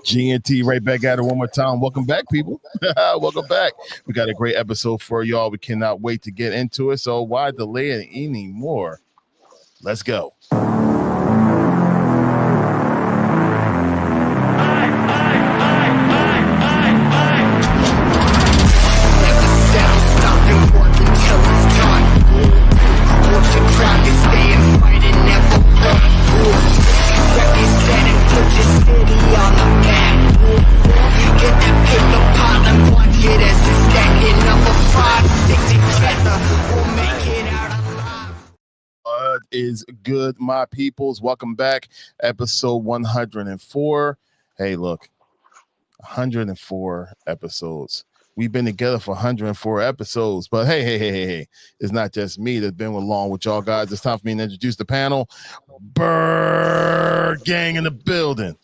GNT right back at it one more time. Welcome back, people. Welcome back. We got a great episode for y'all. We cannot wait to get into it. So why delay it anymore? Let's go. Is good, my peoples. Welcome back. Episode 104. Hey, look, 104 episodes. We've been together for 104 episodes, but hey. It's not just me that's been along with y'all guys. It's time for me to introduce the panel. Bird gang in the building.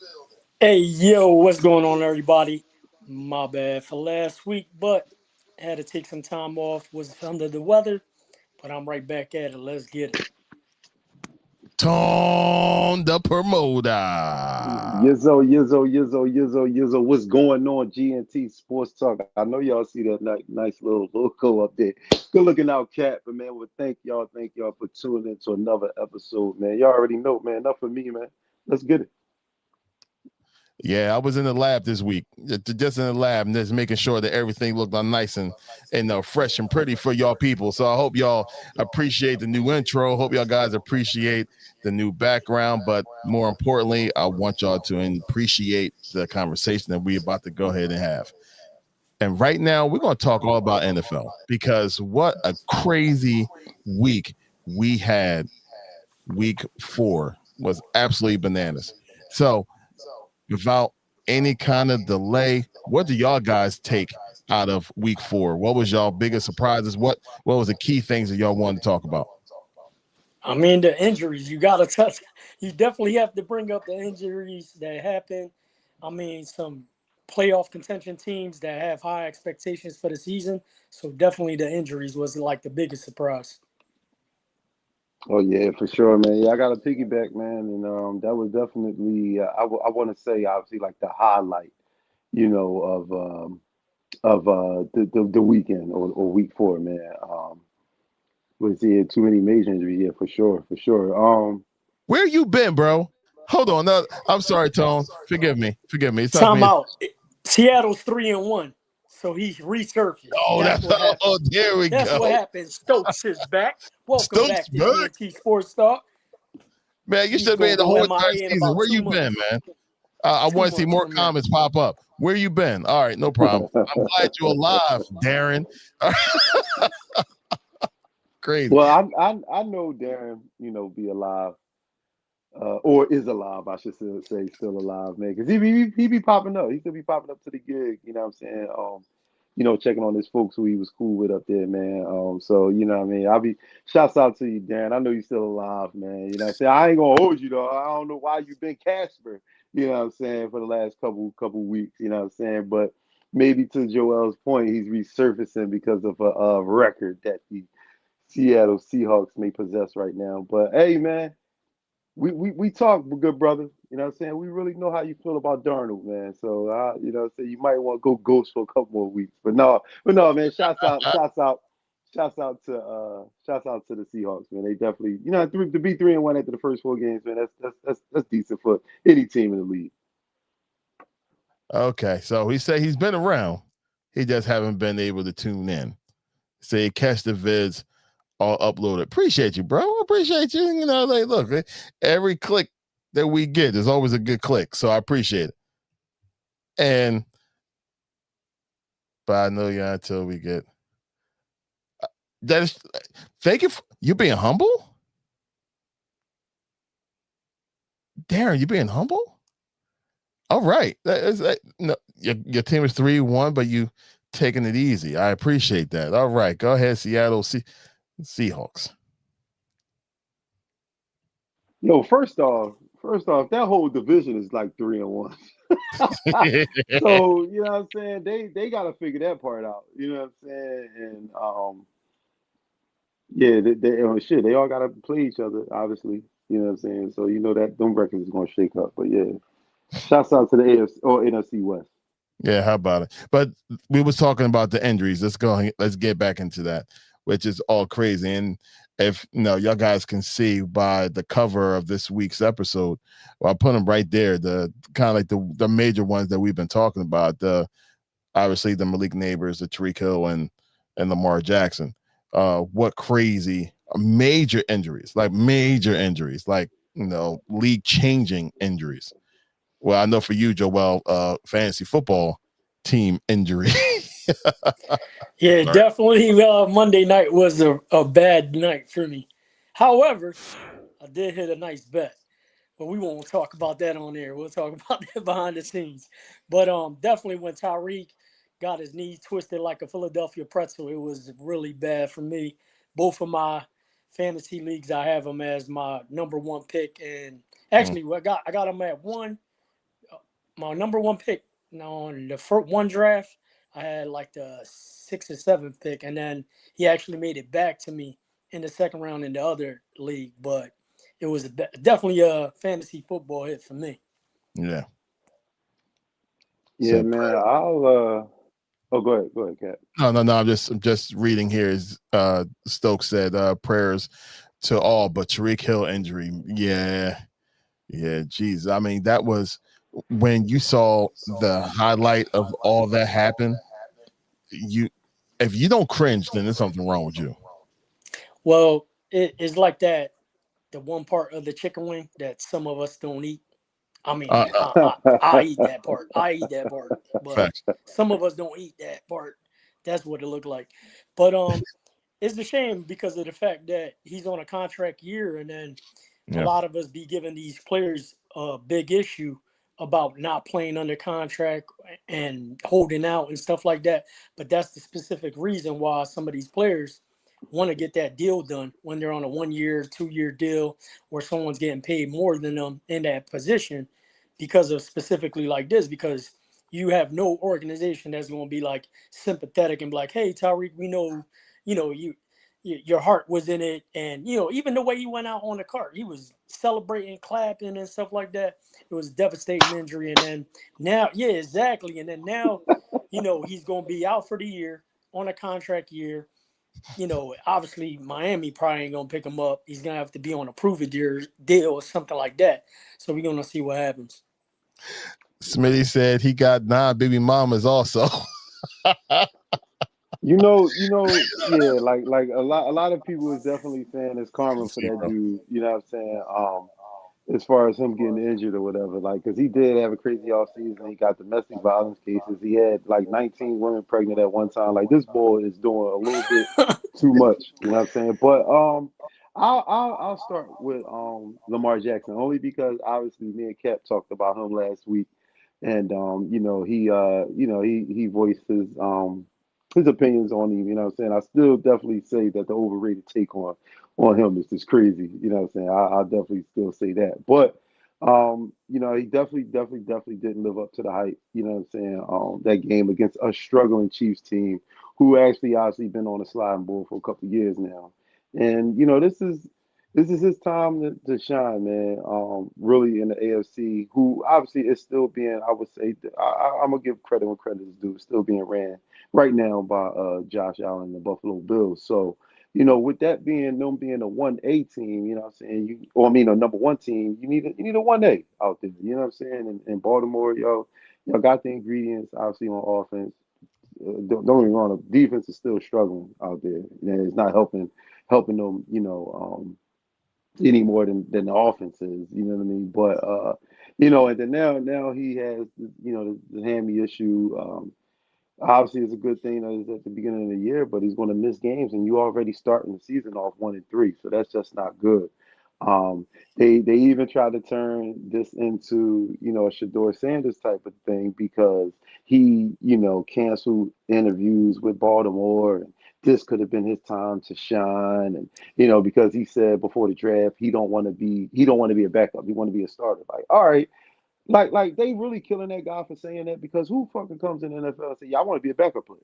Hey, yo, what's going on, everybody? My bad for last week, but had to take some time off. Was under the weather, but I'm right back at it. Let's get it. Tone the promoter. Yizzo. What's going on, GNT Sports Talk? I know y'all see that nice little logo up there. Good looking out, cat. But, man, thank y'all for tuning in to another episode, man. Y'all already know, man. Enough for me, man. Let's get it. Yeah, I was in the lab this week, just in the lab, and just making sure that everything looked nice and fresh and pretty for y'all people. So I hope y'all appreciate the new intro. Hope y'all guys appreciate the new background. But more importantly, I want y'all to appreciate the conversation that we're about to go ahead and have. And right now, we're going to talk all about NFL because what a crazy week we had. Week 4 was absolutely bananas. So, without any kind of delay, what do y'all guys take out of week 4? What was y'all biggest surprises? What was the key things that y'all wanted to talk about? I mean, the injuries. You got to touch. You definitely have to bring up the injuries that happened. I mean, some playoff contention teams that have high expectations for the season. So definitely the injuries was like the biggest surprise. Oh, yeah, for sure, man. Yeah, I got to piggyback, man. And that was definitely, I want to say, obviously, like the highlight, of the weekend or week 4, man. Was too many major injuries? Yeah, for sure. Where you been, bro? Hold on. No, I'm sorry, Tone. Forgive me. It's time out. Seattle's 3-1. So he resurfaced. Oh, there we go. That's what happened. Stokes is back. Welcome back to GNT Sports Talk. Man, you should have been the whole entire season. Where you been, man? I want to see more comments pop up. Where you been? All right, no problem. I'm glad you're alive, Darren. Crazy. Well, I know Darren, be alive. Or is alive, I should say, still alive, man. Because he be popping up. He still be popping up to the gig, you know what I'm saying? Checking on his folks who he was cool with up there, man. So, you know what I mean? I'll be shouts out to you, Darren. I know you're still alive, man. You know what I'm saying? I ain't gonna hold you though. I don't know why you've been Casper, you know what I'm saying, for the last couple weeks, you know what I'm saying? But maybe to Joel's point, he's resurfacing because of a record that the Seattle Seahawks may possess right now. But hey, man. We talk, good brother. You know what I'm saying? We really know how you feel about Darnold, man. So, you know what I'm saying? You might want to go ghost for a couple more weeks. But no, man, shouts out to the Seahawks, man. They definitely, to be 3-1 after the first 4 games, man, that's decent for any team in the league. Okay, so he said he's been around. He just haven't been able to tune in. Say catch the vids all uploaded. Appreciate you, bro. Appreciate you. Look, every click that we get is always a good click. So I appreciate it. But I know you until we get that is thank you for you being humble. Darren, you being humble? All right. No, your team is 3-1, but you taking it easy. I appreciate that. All right. Go ahead, Seattle Seahawks. No, first off, that whole division is like 3-1. So, you know what I'm saying? They gotta figure that part out. You know what I'm saying? And yeah, they all gotta play each other, obviously. You know what I'm saying? So you know that them records is gonna shake up. But yeah. Shouts out to the AFC or NFC West. Yeah, how about it? But we was talking about the injuries. Let's get back into that, which is all crazy. And if y'all guys can see by the cover of this week's episode, well, I put them right there. The kind of like the major ones that we've been talking about. Obviously the Malik Neighbors, the Tyreek Hill, and Lamar Jackson. What crazy major injuries, like league changing injuries. Well, I know for you, Joel, fantasy football team injury. Yeah, Sorry. definitely. Monday night was a bad night for me. However, I did hit a nice bet, but we won't talk about that on air. We'll talk about that behind the scenes. But definitely when Tyreek got his knee twisted like a Philadelphia pretzel, it was really bad for me. Both of my fantasy leagues, I have him as my number one pick, and actually, I got him at one. My number one pick on the first one draft. I had like the sixth or seventh pick, and then he actually made it back to me in the second round in the other league. But it was definitely a fantasy football hit for me. Yeah. Yeah, So man. prayer. Oh, go ahead, Kat. No. I'm just reading here. Is Stokes said prayers to all, but Tyreek Hill injury. Yeah. Geez. I mean, that was when you saw the highlight of all that happen. If you don't cringe, then there's something wrong with you. Well, it's like that. The one part of the chicken wing that some of us don't eat. I mean, I eat that part. But Facts. some of us don't eat that part. That's what it looked like. But it's a shame because of the fact that he's on a contract year, and then a Yeah. lot of us be giving these players a big issue about not playing under contract and holding out and stuff like that. But that's the specific reason why some of these players want to get that deal done when they're on a 1 year, 2 year deal, or someone's getting paid more than them in that position because of specifically like this, because you have no organization that's going to be like sympathetic and be like, hey, Tyreek, we know, your heart was in it. And, even the way he went out on the cart, he was celebrating, clapping and stuff like that. It was a devastating injury. And then now, yeah, exactly. And then now, he's going to be out for the year on a contract year. Obviously Miami probably ain't gonna pick him up. He's gonna have to be on a deal or something like that. So we're gonna see what happens. Smitty said he got 9 baby mamas also. Yeah, like a lot of people is definitely saying it's karma for that dude. You know what I'm saying? As far as him getting injured or whatever, like, because he did have a crazy off season. He got domestic violence cases. He had like 19 women pregnant at one time. Like, this boy is doing a little bit too much. You know what I'm saying? But I'll start with Lamar Jackson, only because obviously me and Cap talked about him last week, and he voiced his opinions on him. You know what I'm saying? I still definitely say that the overrated take on him is just crazy. You know what I'm saying? I'll definitely still say that. But he definitely didn't live up to the hype. You know what I'm saying? That game against a struggling Chiefs team who actually obviously been on a sliding board for a couple of years now. And this is his time to shine, man. Really in the AFC, who obviously is still being, I would say, I'm gonna give credit when credit is due, still being ran right now by Josh Allen and the Buffalo Bills. So, with that being them being a 1A team, you know what I'm saying? A number one team, you need a 1A out there. You know what I'm saying? In Baltimore, y'all got the ingredients obviously on offense. Don't get me wrong, the defense is still struggling out there. It's not helping them, any more than the offense is. You know what I mean? But and then now he has the hammy issue. Obviously, it's a good thing that it's at the beginning of the year, but he's going to miss games, and you already starting the season off 1-3, so that's just not good. They even tried to turn this into a Shador Sanders type of thing because he canceled interviews with Baltimore, and this could have been his time to shine, and because he said before the draft he don't want to be a backup, he want to be a starter. Like, all right. Like they really killing that guy for saying that, because who fucking comes in the NFL and say, "Yeah, I want to be a backup player"?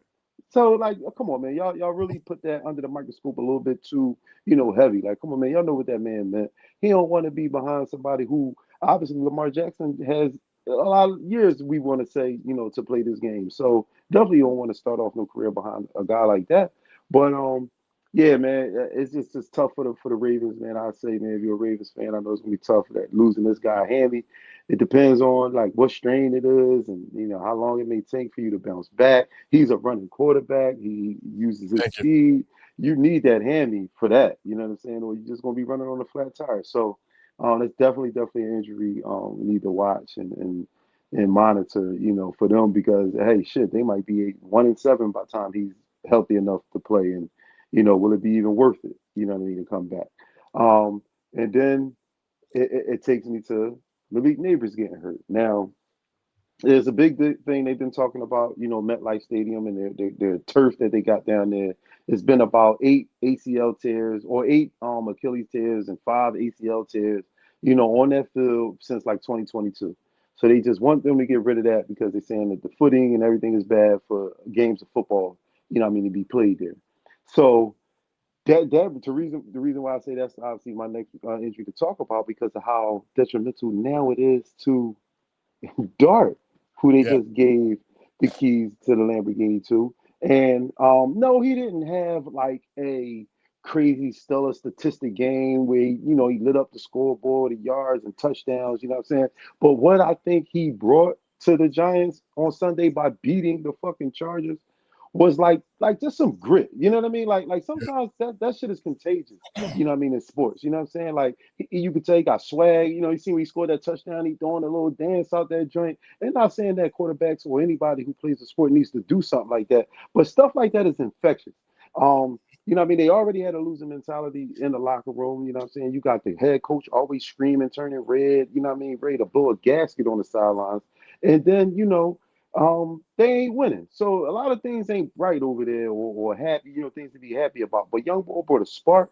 So like, come on, man, y'all really put that under the microscope a little bit too, heavy. Like, come on, man, y'all know what that man meant. He don't want to be behind somebody who obviously Lamar Jackson has a lot of years we want to say, to play this game. So definitely don't want to start off no career behind a guy like that. But yeah, man, it's tough for the Ravens, man. I say, man, if you're a Ravens fan, I know it's gonna be tough that losing this guy handy. It depends on like what strain it is, and how long it may take for you to bounce back. He's a running quarterback. He uses his Thank you. speed. You need that handy for that. You know what I'm saying? Or you're just gonna be running on a flat tire. So it's definitely an injury we need to watch and monitor, for them because hey, shit, they might be 1-7 by the time he's healthy enough to play, and will it be even worth it? You know what I mean, to come back. And then it takes me to Malik Neighbors getting hurt. Now, there's a big thing they've been talking about, MetLife Stadium and their turf that they got down there. It's been about 8 ACL tears or 8 Achilles tears and 5 ACL tears, on that field since like 2022. So they just want them to get rid of that because they're saying that the footing and everything is bad for games of football, to be played there. So the reason why I say that's obviously my next injury to talk about because of how detrimental now it is to Dart, who they Yeah. just gave the keys to the Lamborghini to. And no, he didn't have like a crazy stellar statistic game where he lit up the scoreboard, the yards and touchdowns, you know what I'm saying? But what I think he brought to the Giants on Sunday by beating the fucking Chargers was like just some grit. You know what I mean? Like sometimes that shit is contagious. You know what I mean in sports. You know what I'm saying? Like you could tell he got swag. You see when he scored that touchdown, he throwing a little dance out that joint. And not saying that quarterbacks or anybody who plays the sport needs to do something like that, but stuff like that is infectious. You know what I mean? They already had a losing mentality in the locker room. You know what I'm saying? You got the head coach always screaming, turning red. You know what I mean? Ready to blow a gasket on the sidelines. And then they ain't winning. So a lot of things ain't right over there or happy, things to be happy about. But young boy brought a spark,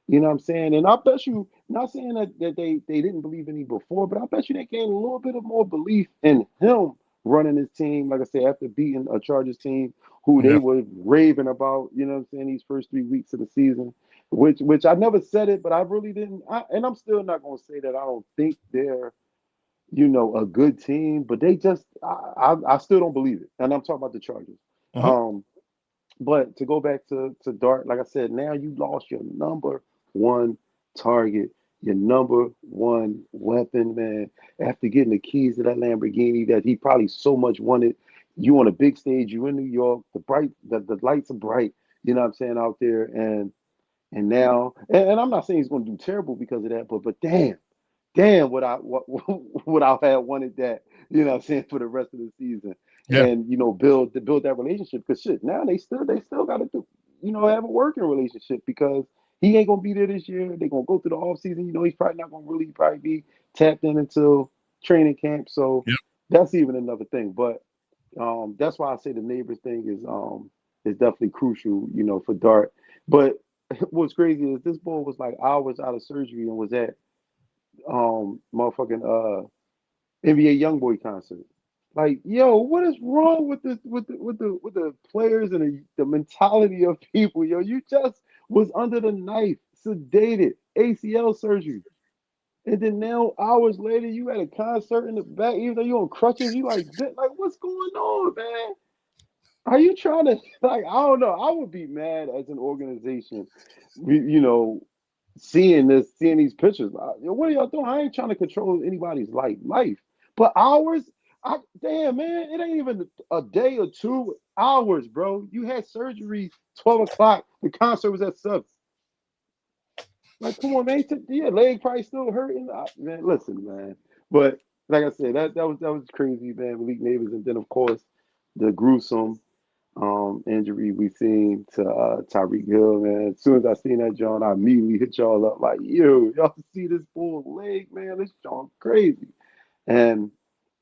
you know what I'm saying? And I bet you, not saying that they didn't believe in him before, but I bet you they gained a little bit of more belief in him running his team, like I said, after beating a Chargers team who they Yeah. were raving about, you know what I'm saying, these first 3 weeks of the season. Which I never said it, but I really didn't. And I'm still not gonna say that I don't think they're a good team, but they just I still don't believe it. And I'm talking about the Chargers. Mhm. Um, but to go back to Dart, like I said, now you lost your number one target, your number one weapon, man. After getting the keys to that Lamborghini that he probably so much wanted, you on a big stage, you in New York, the lights are bright, you know what I'm saying, out there, and now, and I'm not saying he's going to do terrible because of that, but damn, would I have wanted that, what I'm saying, for the rest of the season, Yeah. and build that relationship because shit, now they still got to do, have a working relationship because he ain't gonna be there this year. They're gonna go through the off season. He's probably not gonna really probably be tapped in until training camp. So Yep. that's even another thing. But that's why I say the neighbors thing is definitely crucial, for Dart. But what's crazy is this boy was like hours out of surgery and was at motherfucking NBA YoungBoy concert. Like, yo, what is wrong with the players and the mentality of people? Yo, you just was under the knife, sedated, ACL surgery. And then now, hours later, you at a concert in the back, even though you're on crutches, you like, what's going on, man? Are you trying to like? I don't know. I would be mad as an organization, you know, seeing these pictures. What are y'all doing? I ain't trying to control anybody's life, but ours. Damn, man, it ain't even a day or 2 hours, bro. You had surgery 12 o'clock. The concert was at 7. Like, come on, man. Yeah, leg probably still hurting. Man, listen, man. But like I said, that was crazy, man. Malik Neighbors, and then of course the gruesome injury we seen to Tyreek Hill, man. As soon as I seen that, John, I immediately hit y'all up like, yo, y'all see this bull leg, man? This John crazy. And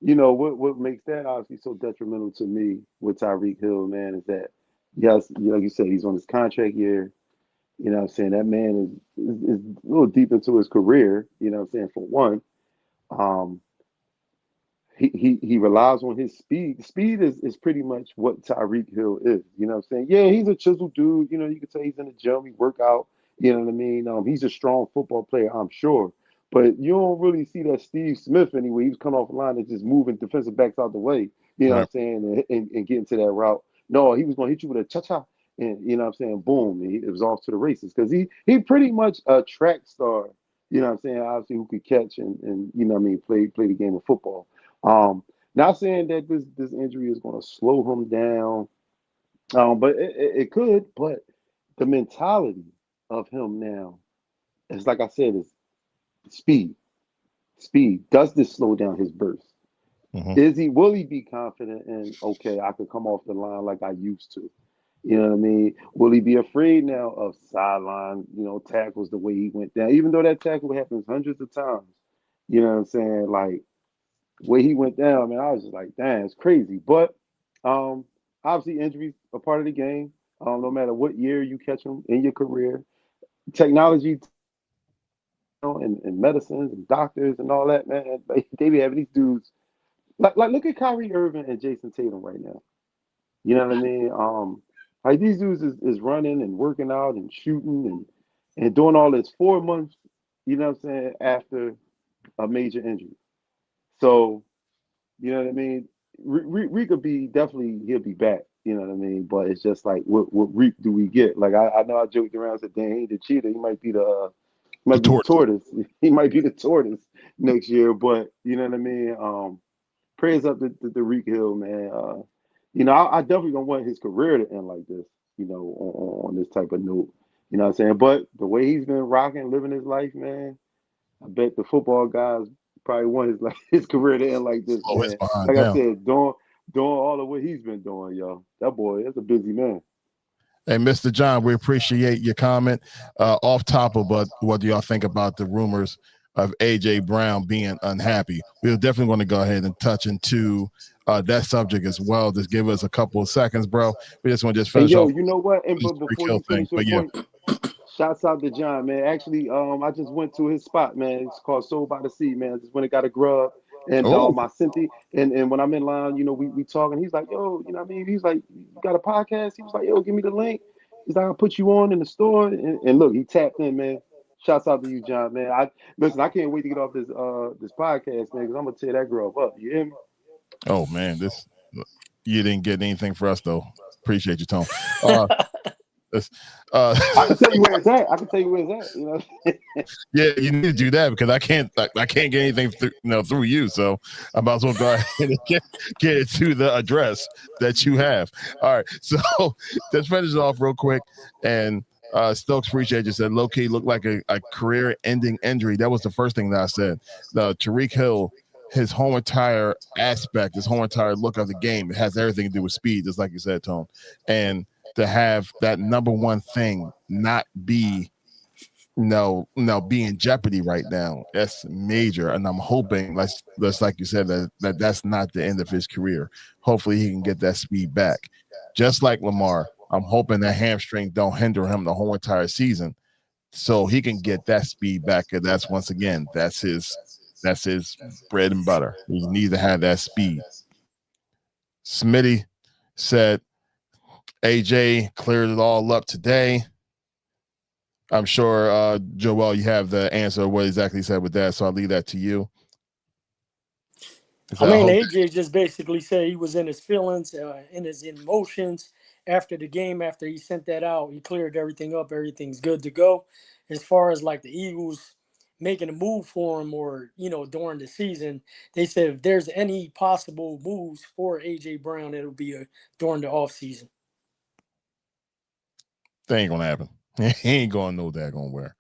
what makes that obviously so detrimental to me with Tyreek Hill, man, is that yes, like you said, he's on his contract year. You know what I'm saying? That man is a little deep into his career, you know what I'm saying, for one. Um, he relies on his speed. Speed is pretty much what Tyreek Hill is. You know what I'm saying? Yeah, he's a chiseled dude. You can tell he's in the gym, he work out. You know what I mean? He's a strong football player, I'm sure. But you don't really see that Steve Smith anyway. He was coming off the line and just moving defensive backs out the way. You know what Right. I'm saying? And getting to that route. No, he was going to hit you with a cha-cha. And you know what I'm saying? Boom. And it was off to the races. Because he pretty much a track star. You know what I'm saying? Obviously who could catch and you know what I mean, play the game of football. Not saying that this injury is going to slow him down. But it could. But the mentality of him now, it's like I said, is speed. Speed. Does this slow down his burst? Mm-hmm. Will he be confident in, okay, I could come off the line like I used to? You know what I mean? Will he be afraid now of sideline, tackles the way he went down? Even though that tackle happens hundreds of times. You know what I'm saying? Like way he went down, man, I was just like, damn, it's crazy. But obviously injuries are part of the game. No matter what year you catch them in your career. Technology, and medicines and doctors and all that, man, they be having these dudes like look at Kyrie Irving and Jason Tatum right now. You know what I mean? Like these dudes is running and working out and shooting and doing all this 4 months, you know what I'm saying, after a major injury. So, you know what I mean? Reek could be definitely he'll be back, you know what I mean? But it's just like what Reek do we get? Like I know I joked around and said, dang, he ain't the cheetah, he The might be the tortoise. tortoise. He might be the tortoise next year, but you know what I mean? Prayers up to Reek Hill, man. I definitely don't want his career to end like this, on this type of note. You know what I'm saying? But the way he's been rocking, living his life, man, I bet the football guys probably want his career to end like this, Slow his man. behind Like I down. said, doing all of what he's been doing, yo. That boy is a busy man. Hey, Mr. John, we appreciate your comment. Off topic, but what do y'all think about the rumors of AJ Brown being unhappy? We're definitely going to go ahead and touch into that subject as well. Just give us a couple of seconds, bro. We just want to just And finish yo, off you know what? And this but Tyreek before Hill you thing. finish your But yeah, point, shouts out to John, man. Actually, I just went to his spot, man. It's called Soul by the Sea, man. I just went and got a grub. And oh, I sent the and when I'm in line, we talking. He's like, yo, you know what I mean? He's like, you got a podcast? He was like, yo, give me the link. He's like, I'll put you on in the store. And look, he tapped in, man. Shouts out to you, John, man. Listen, I can't wait to get off this podcast, man, because I'm gonna tear that grub up. You hear me? oh man, this you didn't get anything for us though. Appreciate your tone. Uh, this, uh, I can tell you where it's at. I can tell you where it's at. You know. yeah, you need to do that because I can't get anything through you. So I might as well go ahead and get it to the address that you have. All right, so let's finish it off real quick. And Stokes, appreciate you said low key looked like a career ending injury. That was the first thing that I said. The Tyreek Hill, his whole entire aspect, his whole entire look of the game, it has everything to do with speed, just like you said, Tone. And to have that number one thing not be be in jeopardy right now. That's major, and I'm hoping, like you said, that's not the end of his career. Hopefully, he can get that speed back, just like Lamar. I'm hoping that hamstring don't hinder him the whole entire season, so he can get that speed back. And that's once again, that's his bread and butter. He needs to have that speed. Smitty said AJ cleared it all up today. I'm sure, Joel, you have the answer what exactly he said with that, so I'll leave that to you. I mean, AJ just basically said he was in his feelings, in his emotions after the game. After he sent that out, he cleared everything up. Everything's good to go. As far as like the Eagles making a move for him, or during the season, they said if there's any possible moves for AJ Brown, it'll be during the offseason. That ain't gonna happen. He ain't gonna know that gonna wear.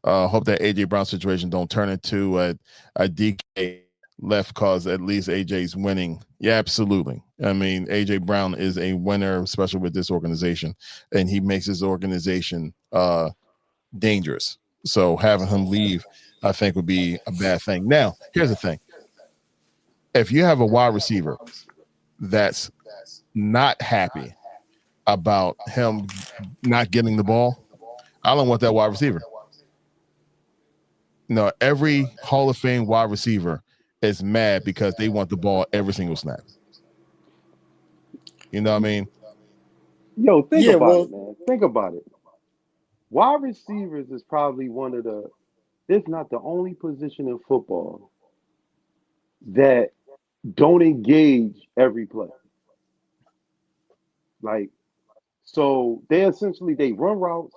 Hope that AJ Brown situation don't turn into a DK left cause at least AJ's winning. Yeah, absolutely. I mean, AJ Brown is a winner, especially with this organization, and he makes his organization dangerous. So having him leave, I think, would be a bad thing. Now, here's the thing: if you have a wide receiver that's not happy about him not getting the ball, I don't want that wide receiver. No, every Hall of Fame wide receiver is mad because they want the ball every single snap. You know what I mean? Yo, think Yeah, about well, it, man. Think about it. Wide receivers is probably one of the it's not the only position in football that don't engage every play. Like, so they run routes,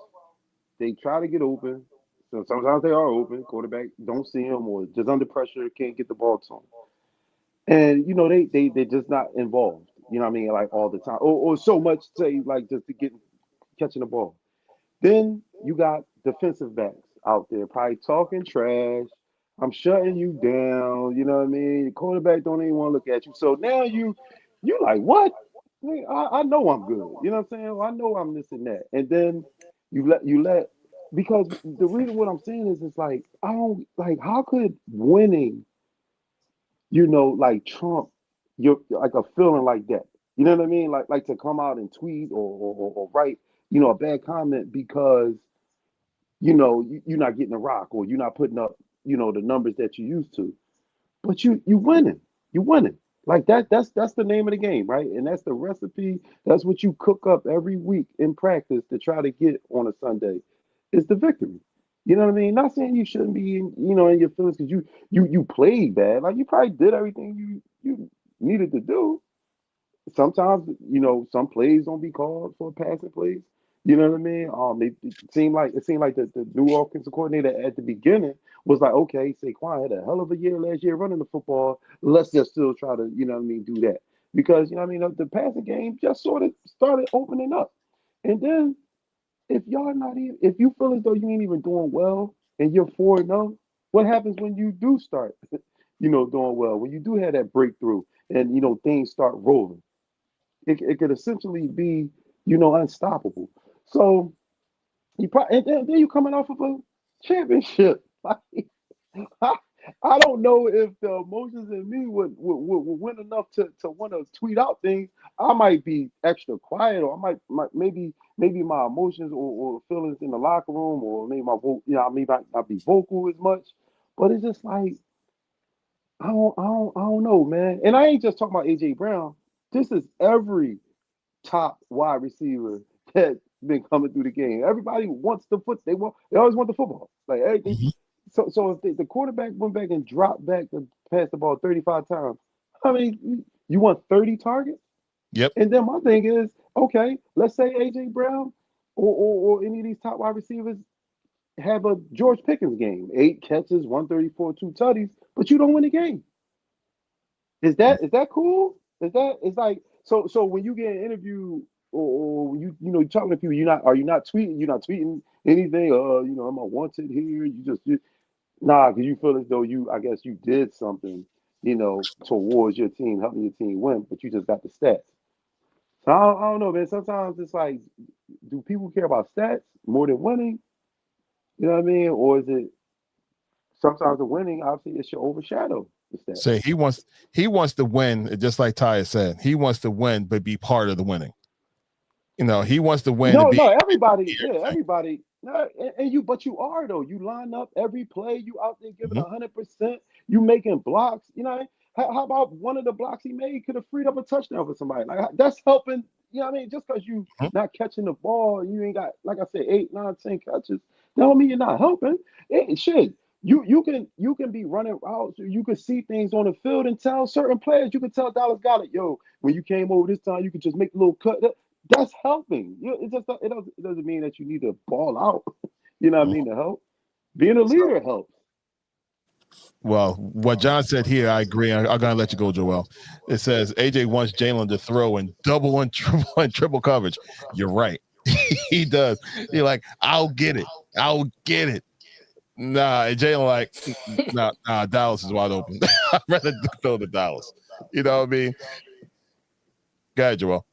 they try to get open. So sometimes they are open. Quarterback don't see them or just under pressure can't get the ball to them. And they're just not involved. You know what I mean? Like all the time, or so much say like just to get catching the ball. Then you got defensive backs out there probably talking trash. I'm shutting you down. You know what I mean? The quarterback don't even want to look at you. So now you like what? I know I'm good. You know what I'm saying? Well, I know I'm this and that. And then you let because the reason what I'm saying is it's like I don't like how could winning like Trump, you're like a feeling like that. You know what I mean? Like to come out and tweet or write, a bad comment because you're not getting a rock or you're not putting up, the numbers that you used to. But you winning, you winning. Like that's the name of the game, right? And that's the recipe. That's what you cook up every week in practice to try to get on a Sunday. Is the victory. You know what I mean? Not saying you shouldn't be in your feelings because you played bad. Like you probably did everything you needed to do. Sometimes, some plays don't be called for passing plays. You know what I mean? It seemed like the new offensive coordinator at the beginning was like, okay, Saquon had a hell of a year last year running the football. Let's just still try to, do that. Because, the passing game just sort of started opening up. And then if you feel as though you ain't even doing well and you're 4-0, what happens when you do start, doing well? When you do have that breakthrough and, things start rolling, it could essentially be, unstoppable. So you probably, and then you coming off of a championship. Like, I don't know if the emotions in me would win enough to want to tweet out things. I might be extra quiet, or maybe my emotions or feelings in the locker room, or maybe I may not be vocal as much. But it's just like I don't know, man. And I ain't just talking about AJ Brown. This is every top wide receiver that's been coming through the game. Everybody wants the foot. They always want the football. Like everything. Mhm. So if the quarterback went back and dropped back and passed the ball 35 times, I mean, you want 30 targets? Yep. And then my thing is, okay, let's say AJ Brown or any of these top wide receivers have a George Pickens game, 8 catches, 134, 2 tutties, but you don't win the game. Is that cool? Is like so when you get an interview or when you're talking to people, are you not tweeting? You're not tweeting anything. Am I wanted here? Nah, because you feel as though I guess you did something, towards your team, helping your team win, but you just got the stats. So I don't know, man. Sometimes it's like, do people care about stats more than winning? You know what I mean? Or is it sometimes the winning, obviously, it should overshadow the stats. Say he wants to win, just like Ty said. He wants to win, but be part of the winning. He wants to win and No, be no, everybody, yeah, everything. everybody. No, but you are though. You line up every play. You out there giving Mhm. 100%. You making blocks. How about one of the blocks he made could have freed up a touchdown for somebody? Like that's helping. You know what I mean? Just because you Mhm. not catching the ball, you ain't got, like I said, 8, 9, 10 catches. That don't mean you're not helping. Shit. You can be running routes. You can see things on the field and tell certain players. You can tell Dallas Goedert, yo, when you came over this time, you could just make a little cut. That's helping. It doesn't mean that you need to ball out. You know what I Mhm. mean? To help. Being a So, leader helps. well, what John said here, I agree. I'm gonna let you go, Joel. It says AJ wants Jalen to throw in double and triple coverage. You're right. He does. He's like, I'll get it. I'll get it. Nah, and Jalen like, nah, Dallas is wide open. I'd rather throw to Dallas. You know what I mean? Go ahead, Joel.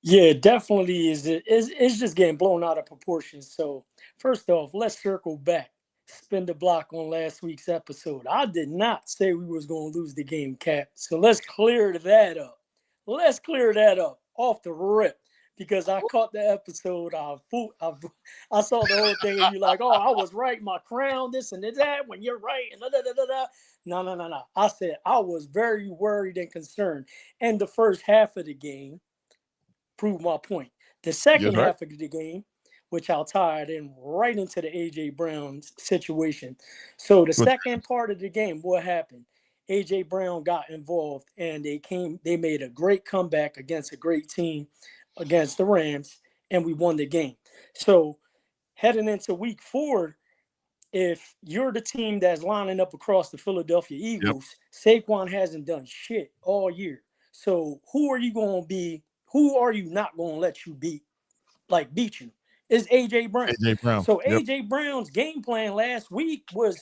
Yeah, definitely it's just getting blown out of proportion. So first off, let's circle back. Spin the block on last week's episode. I did not say we was going to lose the game, Cap. So let's clear that up. Let's clear that up off the rip because I caught the episode. I saw the whole thing, and you're like, "Oh, I was right. My crown, this and that." When you're right, and da da da da da. No, no, no, no. I said I was very worried and concerned. And the first half of the game prove my point. The You're second right. half of the game, which I'll tie it in right into the A.J. Brown situation. So the second part of the game, what happened? A.J. Brown got involved, and they made a great comeback against a great team, against the Rams, and we won the game. So heading into week 4, if you're the team that's lining up across the Philadelphia Yep. Eagles, Saquon hasn't done shit all year. So who are you going to be? Who are you not going to let you beat you? Is AJ Brown. AJ Brown. So Yep. AJ Brown's game plan last week was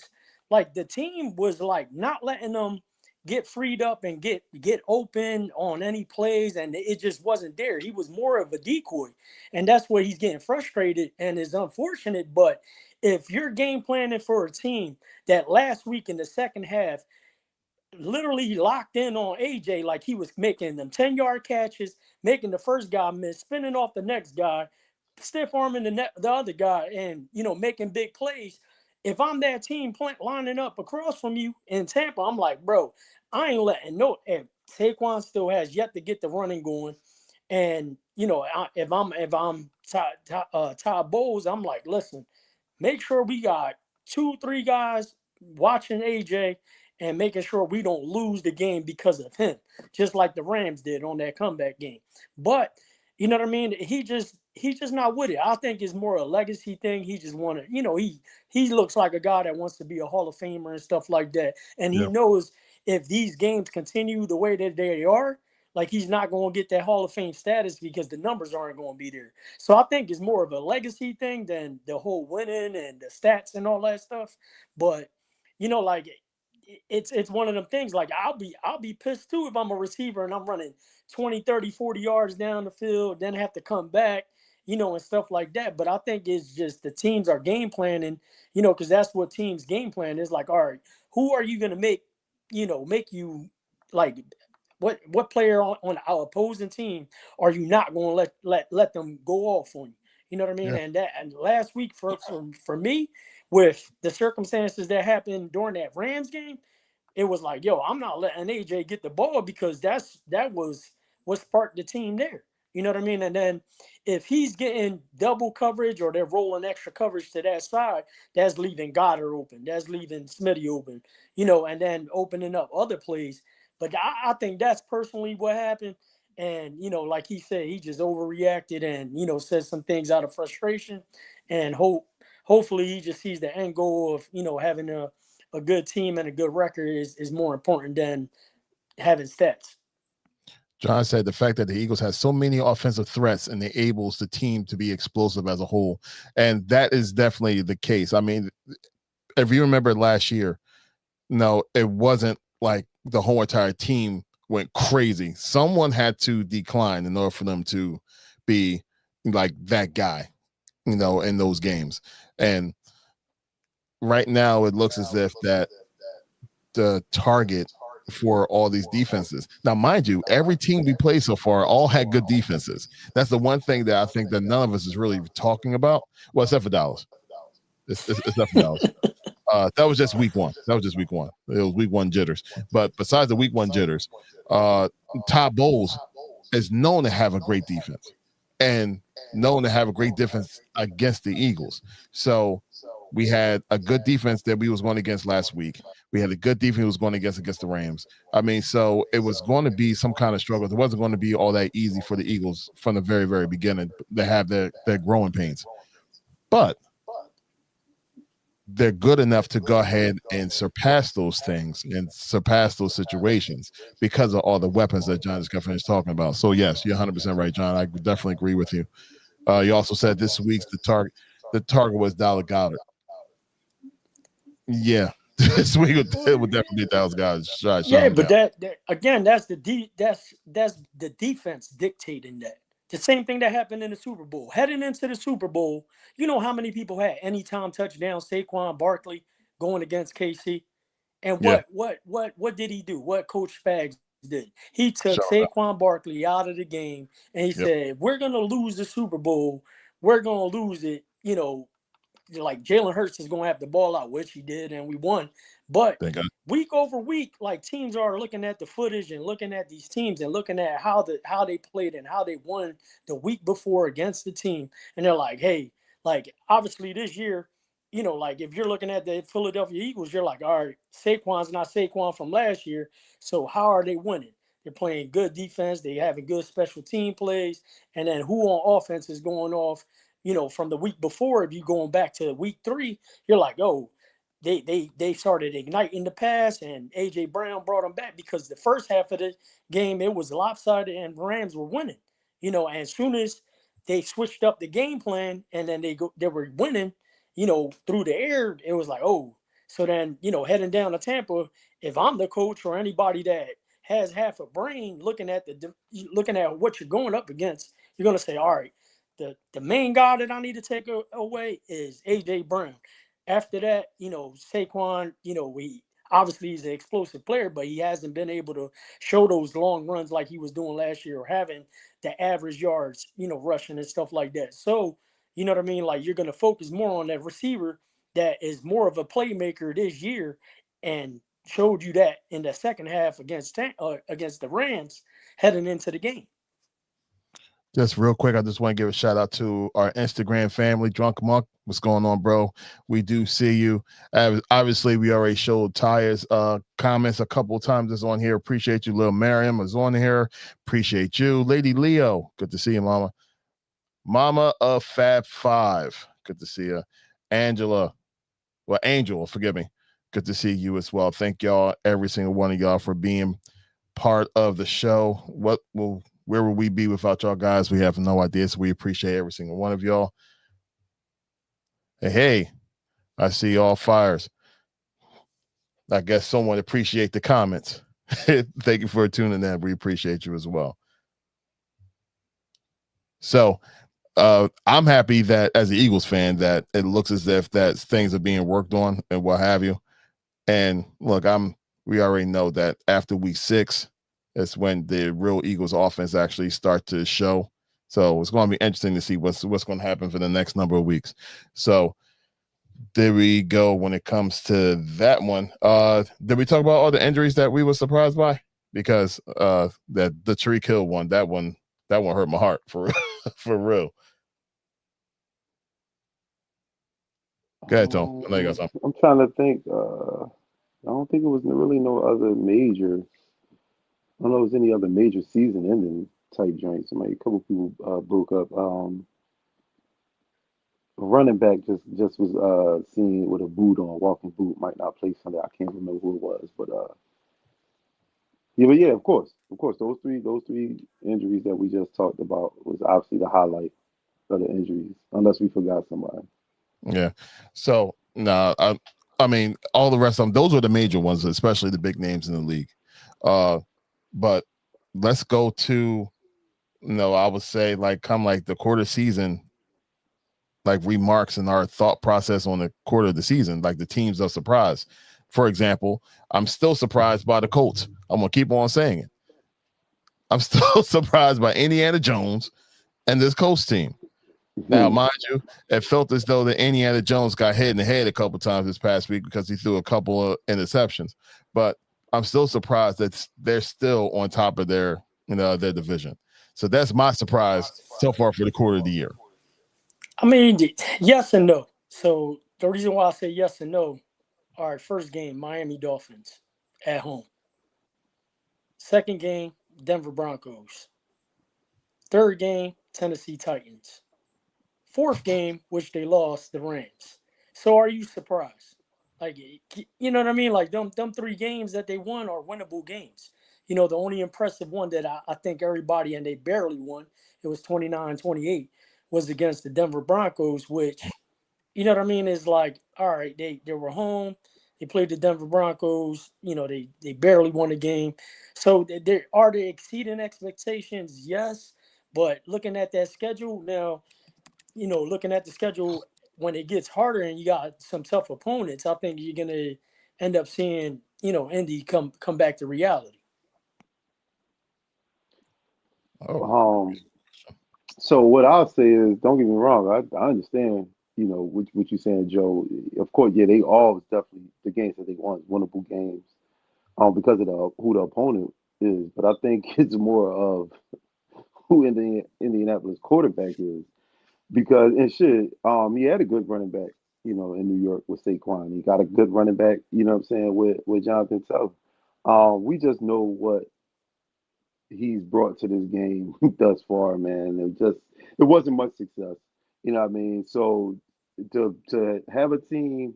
like the team was like not letting them get freed up and get open on any plays, and it just wasn't there. He was more of a decoy, and that's where he's getting frustrated and is unfortunate. But if you're game planning for a team that last week in the second half literally locked in on AJ, like he was making them 10-yard catches, making the first guy miss, spinning off the next guy, stiff arming the other guy, and making big plays. If I'm that team lining up across from you in Tampa, I'm like, bro, I ain't letting no. And Saquon still has yet to get the running going, and if I'm Todd Bowles, I'm like, listen, make sure we got 2-3 guys watching AJ and making sure we don't lose the game because of him, just like the Rams did on that comeback game. But you know what I mean? He's just not with it. I think it's more a legacy thing. He just wanted, he looks like a guy that wants to be a Hall of Famer and stuff like that. And he knows if these games continue the way that they are, like he's not going to get that Hall of Fame status because the numbers aren't going to be there. So I think it's more of a legacy thing than the whole winning and the stats and all that stuff. But like it's one of them things. Like I'll be pissed too if I'm a receiver and I'm running 20, 30, 40 yards down the field, then have to come back, and stuff like that. But I think it's just the teams are game planning, because that's what teams game plan is. Like, all right, who are you going to make you like what player on our opposing team are you not going to let them go off on you? You know what I mean? Yeah. And last week for me, with the circumstances that happened during that Rams game, it was like, yo, I'm not letting AJ get the ball because that was what sparked the team there. You know what I mean? And then if he's getting double coverage or they're rolling extra coverage to that side, that's leaving Goddard open. That's leaving Smitty open, and then opening up other plays. But I think that's personally what happened. And, like he said, he just overreacted and, said some things out of frustration. And hopefully he just sees the end goal of, having a good team and a good record is more important than having stats. John said the fact that the Eagles have so many offensive threats enables the team to be explosive as a whole. And that is definitely the case. I mean, if you remember last year, no, it wasn't like the whole entire team went crazy. Someone had to decline in order for them to be like that guy, in those games. And right now it looks as if that the target for all these defenses. Now, mind you, every team we played so far all had good defenses. That's the one thing that I think that none of us is really talking about. Well, except for Dallas. Except for Dallas. That was just week one. It was week one jitters. But besides the week one jitters, Todd Bowles is known to have a great defense and known to have a great defense against the Eagles. So we had a good defense that we was going against last week. We had a good defense we was going against the Rams. I mean, so it was going to be some kind of struggle. It wasn't going to be all that easy for the Eagles from the very, very beginning. They have their growing pains. But they're good enough to go ahead and surpass those things and surpass those situations because of all the weapons that John just got finished talking about. So, yes, you're 100% right, John. I definitely agree with you. You also said this week's the target was Dallas Goddard. Yeah, this week would definitely be Dallas Goddard. Yeah, but that again, that's the defense dictating that. The same thing that happened in the Super Bowl. Heading into the Super Bowl, you know how many people had anytime touchdown Saquon Barkley going against KC? And what did he do? What Coach Spags did? He took Saquon Barkley out of the game and he said, we're going to lose the Super Bowl. We're going to lose it, like Jalen Hurts is going to have the ball out, which he did, and we won. But week over week, like teams are looking at the footage and looking at these teams and looking at how they played and how they won the week before against the team. And they're like, hey, like obviously this year, like if you're looking at the Philadelphia Eagles, you're like, all right, Saquon's not Saquon from last year. So how are they winning? They're playing good defense. They having good special team plays. And then who on offense is going off, from the week before? If you going back to week 3, you're like, oh, they started igniting the pass, and AJ Brown brought them back because the first half of the game it was lopsided and Rams were winning. And as soon as they switched up the game plan and then they were winning, through the air, it was like, oh. So then, heading down to Tampa, if I'm the coach or anybody that has half a brain looking at what you're going up against, you're gonna say, all right, the main guy that I need to take away is AJ Brown. After that, Saquon, we obviously he's an explosive player, but he hasn't been able to show those long runs like he was doing last year or having the average yards, rushing and stuff like that. So, you know what I mean? Like you're going to focus more on that receiver that is more of a playmaker this year and showed you that in the second half against the Rams heading into the game. Just real quick, I just want to give a shout out to our Instagram family, Drunk Monk. What's going on, bro? We do see you. Obviously, we already showed Tyre's comments a couple of times. Is on here. Appreciate you. Lil Mariam is on here. Appreciate you. Lady Leo, good to see you, mama. Mama of Fab 5, good to see you. Angel, forgive me. Good to see you as well. Thank y'all, every single one of y'all, for being part of the show. Where would we be without y'all guys? We have no idea. So we appreciate every single one of y'all. Hey, I see all fires. I guess someone appreciate the comments. Thank you for tuning in. We appreciate you as well. So I'm happy that as an Eagles fan that it looks as if that things are being worked on and what have you. And look, we already know that after week 6, that's when the real Eagles offense actually start to show. So it's going to be interesting to see what's going to happen for the next number of weeks. So there we go when it comes to that one. Did we talk about all the injuries that we were surprised by? Because the Tyreek Hill one, that one hurt my heart for real. Go ahead, Tom. I know you got something. I'm trying to think. I don't think it was really no other major. I don't know if there's any other major season-ending type joints. A couple people broke up. Running back just was seen with a boot on, walking boot, might not play Sunday. I can't remember who it was, but yeah, of course, those three injuries that we just talked about was obviously the highlight of the injuries, unless we forgot somebody. Yeah. So no, I mean all the rest of them. Those were the major ones, especially the big names in the league. But let's go to, I would say come the quarter season, remarks in our thought process on the quarter of the season, the teams of surprise. For example, I'm still surprised by the Colts. I'm going to keep on saying it. I'm still surprised by Indiana Jones and this Colts team. Now, mind you, it felt as though the Indiana Jones got hit in the head a couple times this past week because he threw a couple of interceptions. But I'm still surprised that they're still on top of their division. So that's my surprise so far for the quarter of the year. I mean, yes and no. So the reason why I say yes and no, all right, first game, Miami Dolphins at home. Second game, Denver Broncos. Third game, Tennessee Titans. Fourth game, which they lost, the Rams. So are you surprised? You know what I mean? Them 3 games that they won are winnable games. The only impressive one that I think everybody, and they barely won, it was 29-28, was against the Denver Broncos, which, you know what I mean, is all right, they were home. They played the Denver Broncos. They barely won the game. So are they exceeding expectations? Yes. But looking at that schedule now, looking at the schedule when it gets harder and you got some tough opponents, I think you're going to end up seeing, Indy come back to reality. So what I'll say is, don't get me wrong, I understand, what you're saying, Joe. Of course, yeah, they all definitely the games that they won, winnable games, because of who the opponent is. But I think it's more of who Indianapolis quarterback is. because and shit, he had a good running back, in New York with Saquon. He got a good running back, you know what I'm saying, with Jonathan Taylor. We just know what he's brought to this game thus far, man. It wasn't much success. You know what I mean? So to have a team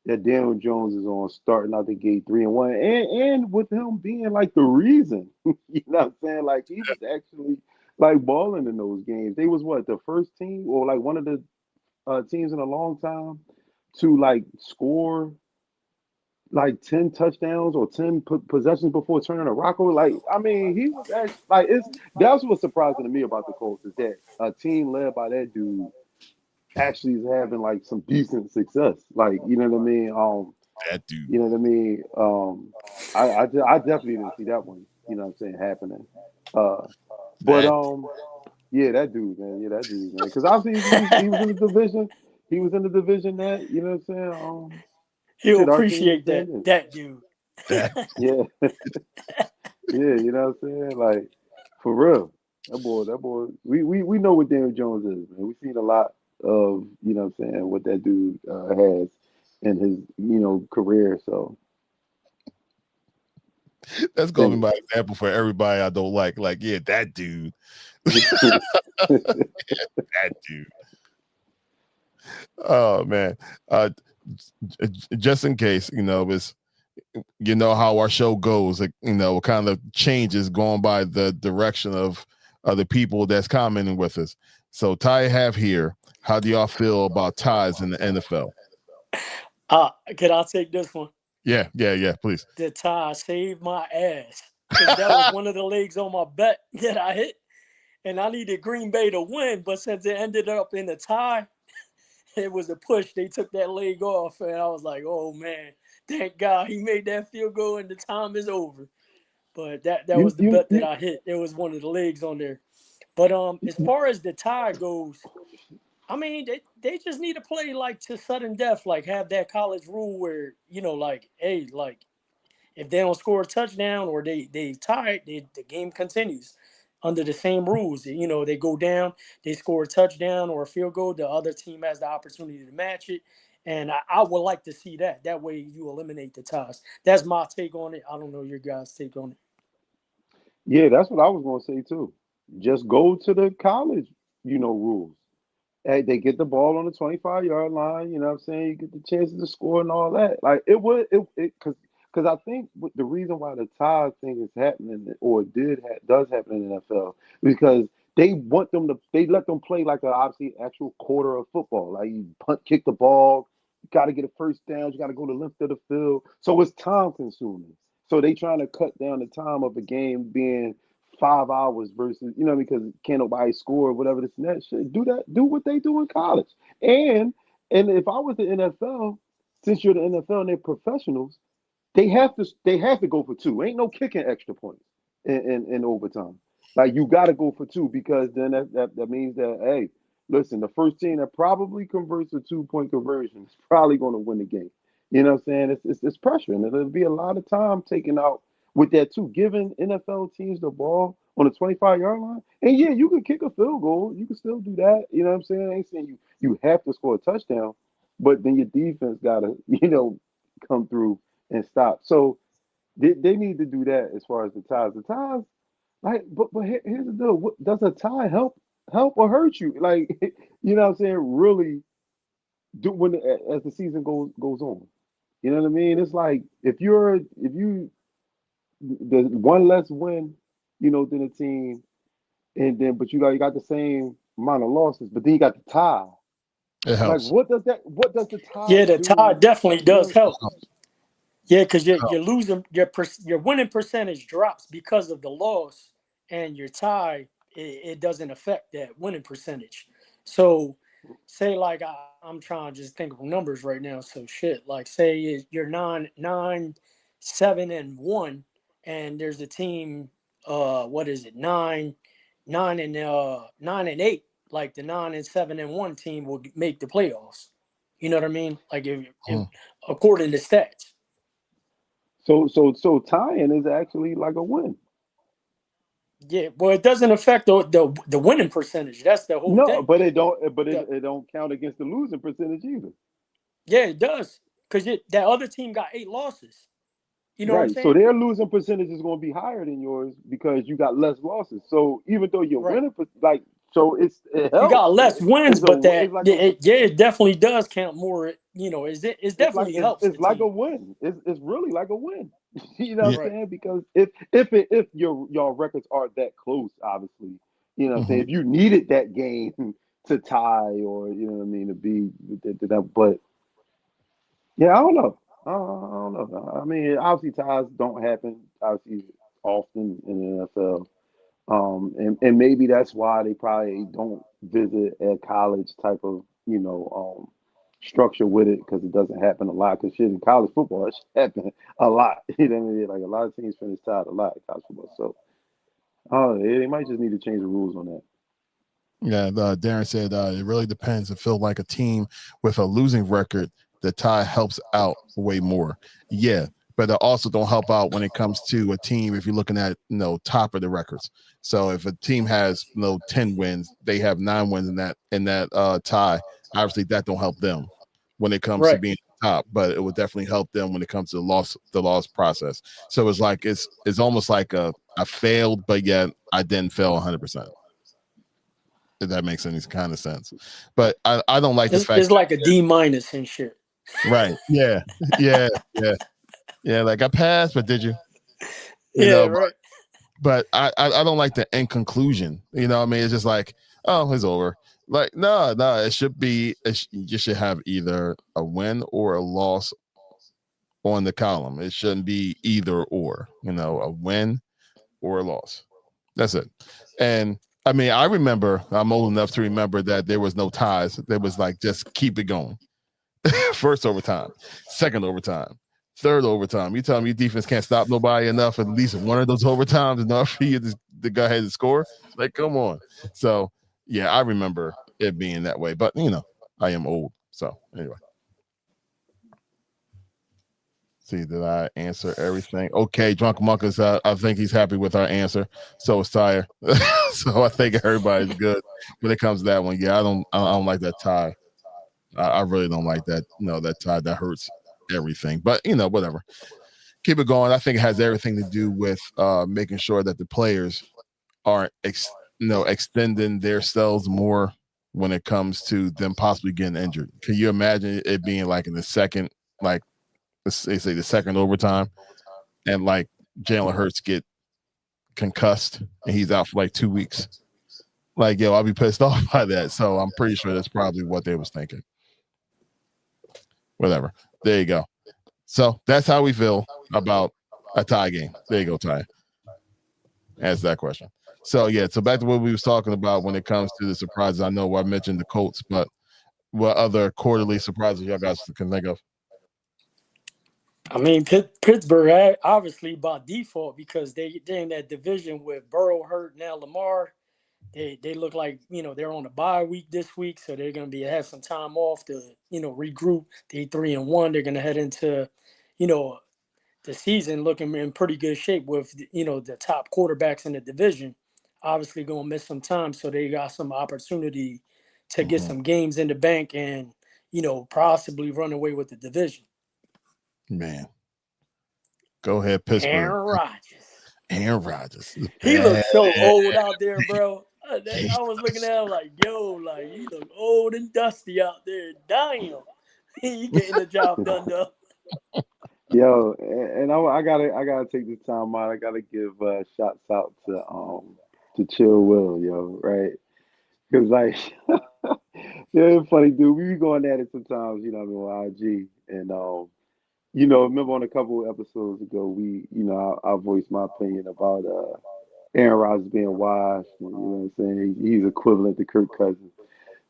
that Daniel Jones is on starting out the gate 3-1, and with him being like the reason, you know what I'm saying? Like he was actually like balling in those games. They was what, the first team or like one of the teams in a long time to like score like 10 touchdowns or 10 possessions before turning a rock over. Like, I mean, he was actually like that's what's surprising to me about the Colts is that a team led by that dude actually is having like some decent success. Like, you know what I mean? That dude. You know what I mean? I definitely didn't see that one, you know what I'm saying, happening. Uh but That yeah, that dude, man. Yeah, that dude, man. Because obviously he was in the division. He was in the division that, you know what I'm saying? He'll Shit, our team was appreciate damn that good. that dude. that Yeah. Yeah, you know what I'm saying? Like, for real. That boy, we know what Daniel Jones is, man. We've seen a lot of, you know what I'm saying, what that dude has in his, career. So, that's gonna be anyway. my example for everybody I don't like. Like, yeah, that dude. That dude. Oh man. Uh just in case, it's how our show goes, like, what kind of changes going by the direction of the people that's commenting with us. So Ty have here, how do y'all feel about ties in the NFL? Can I take this one? Yeah, please. The tie saved my ass because that was one of the legs on my bet that I hit, and I needed Green Bay to win. But since it ended up in a tie, it was a push. They took that leg off, and I was like, "Oh man, thank God he made that field goal, and the time is over." But that You was the you bet that you I hit. It was one of the legs on there. But as far as the tie goes, I mean, they just need to play like to sudden death, like have that college rule where, like, hey, like if they don't score a touchdown or they tie it, the game continues under the same rules. They go down, they score a touchdown or a field goal, the other team has the opportunity to match it. And I would like to see that. That way you eliminate the ties. That's my take on it. I don't know your guys' take on it. Yeah, that's what I was gonna say too. Just go to the college, rules. Hey, they get the ball on the 25-yard line, you know what I'm saying? You get the chances to score and all that. Like it would it because I think the reason why the tie thing is happening or does happen in the NFL because they let them play like a obviously actual quarter of football. Like you kick the ball, you gotta get a first down, you gotta go to the length of the field. So it's time consuming. So they trying to cut down the time of a game being 5 hours versus, because can't nobody score or whatever this and that shit. Do what they do in college. And if I was the NFL, since you're the NFL and they're professionals, they have to go for two. Ain't no kicking extra points in overtime. Like you got to go for two because then that means that hey, listen, the first team that probably converts a 2-point conversion is probably going to win the game. You know what I'm saying? It's pressure, and it'll be a lot of time taken out with that too. Giving NFL teams the ball on the 25-yard line, and yeah, you can kick a field goal. You can still do that. You know what I'm saying? I ain't saying you have to score a touchdown, but then your defense got to come through and stop. So they need to do that as far as the ties. The ties, like, but here's the deal: does a tie help or hurt you? Like, you know what I'm saying? Really do as the season goes on. You know what I mean? It's like if you the one less win, than a team, and then but you got the same amount of losses, but then you got the tie. It Like, helps. what does the tie Yeah, the tie do? definitely You know does what I'm help. Yeah, because It you're helps. losing your winning percentage drops because of the loss, and your tie it doesn't affect that winning percentage. So, say like I'm trying to just think of numbers right now. So shit, like say you're 9-7-1, and there's a team, what is it, 9-8. Like the 9-7-1 team will make the playoffs. You know what I mean? Like if Hmm. according to stats. So tying is actually like a win. Yeah, well, it doesn't affect the winning percentage. That's the whole No, thing. but it don't. But The, it don't count against the losing percentage either. yeah, it does. Because that other team got 8 losses. You know what I'm Right. So saying? their losing percentage is going to be higher than yours because you got less losses. So even though you're Right. winning, like, so it You got helps. less wins, but It's like it definitely does count more. You know, it definitely helps the it's like a team. win. It's really like a win. You know what Yeah. I'm Right. saying? Because if your records are that close, obviously, you know what I'm saying. Mhm. If you needed that game to tie, or you know what I mean, to be that, but yeah, I don't know. I don't know. I mean, obviously ties don't happen obviously often in the NFL. And maybe that's why they probably don't visit a college type of, structure with it because it doesn't happen a lot. Because shit in college football, it should happen a lot. You know what I mean? Like a lot of teams finish tied a lot in college football. So, they might just need to change the rules on that. Yeah, Darren said it really depends. It feels like a team with a losing record, the tie helps out way more. Yeah, but it also don't help out when it comes to a team if you're looking at top of the records. So if a team has 10 wins, they have 9 wins in that tie. Obviously, that don't help them when it comes to Right. being top, but it would definitely help them when it comes to the loss process. So it's almost like I failed, but yet I didn't fail 100%. If that makes any kind of sense. But I don't like the fact It's like a D minus and shit. right. Yeah. Yeah. Yeah. Yeah. Like I passed, but did you? You Yeah. know, Right. but I don't like the end conclusion. You know what I mean? It's just like, oh, it's over. Like, no, it should be you should have either a win or a loss on the column. It shouldn't be either or, a win or a loss. That's it. And I mean, I'm old enough to remember that there was no ties. There was like, just keep it going. First overtime, second overtime, third overtime. You tell me your defense can't stop nobody enough at least one of those overtimes enough for you to go ahead and score? Like, come on. So, yeah, I remember it being that way. But, I am old. So, anyway. See, did I answer everything? Okay, Drunk Monkus, I think he's happy with our answer. So is Tyre. So I think everybody's good when it comes to that one. Yeah, I don't like that tie. I really don't like that. That tie that hurts everything. But whatever. Keep it going. I think it has everything to do with making sure that the players aren't extending themselves more when it comes to them possibly getting injured. Can you imagine it being like in the second, like let's say the second overtime, and like Jalen Hurts get concussed and he's out for like 2 weeks? Like, yo, I'll be pissed off by that. So I'm pretty sure that's probably what they was thinking. Whatever. There you go. So that's how we feel about a tie game. There you go, Ty. Answer that question. So yeah, so back to what we was talking about when it comes to the surprises. I know I mentioned the Colts, but what other quarterly surprises y'all guys can think of? I mean, Pittsburgh obviously by default because they're in that division with Burrow hurt now Lamar. They look like they're on a bye week this week, so they're going to have some time off to regroup. They 3-1. They're going to head into the season looking in pretty good shape with the top quarterbacks in the division. Obviously, going to miss some time, so they got some opportunity to get some games in the bank and possibly run away with the division. Man, go ahead, Pittsburgh. Aaron Rodgers. Aaron Rodgers. He looks so old out there, bro. I was looking at him like, yo, like he look old and dusty out there. Damn, he getting the job done though. Yo, and I gotta take this time out. I gotta give shots out to Chill Will, yo, right? Because like, yeah, funny dude. We be going at it sometimes, you know, what I mean, on IG, and remember on a couple of episodes ago, I voiced my opinion about Aaron Rodgers being washed. You know what I'm saying? He's equivalent to Kirk Cousins.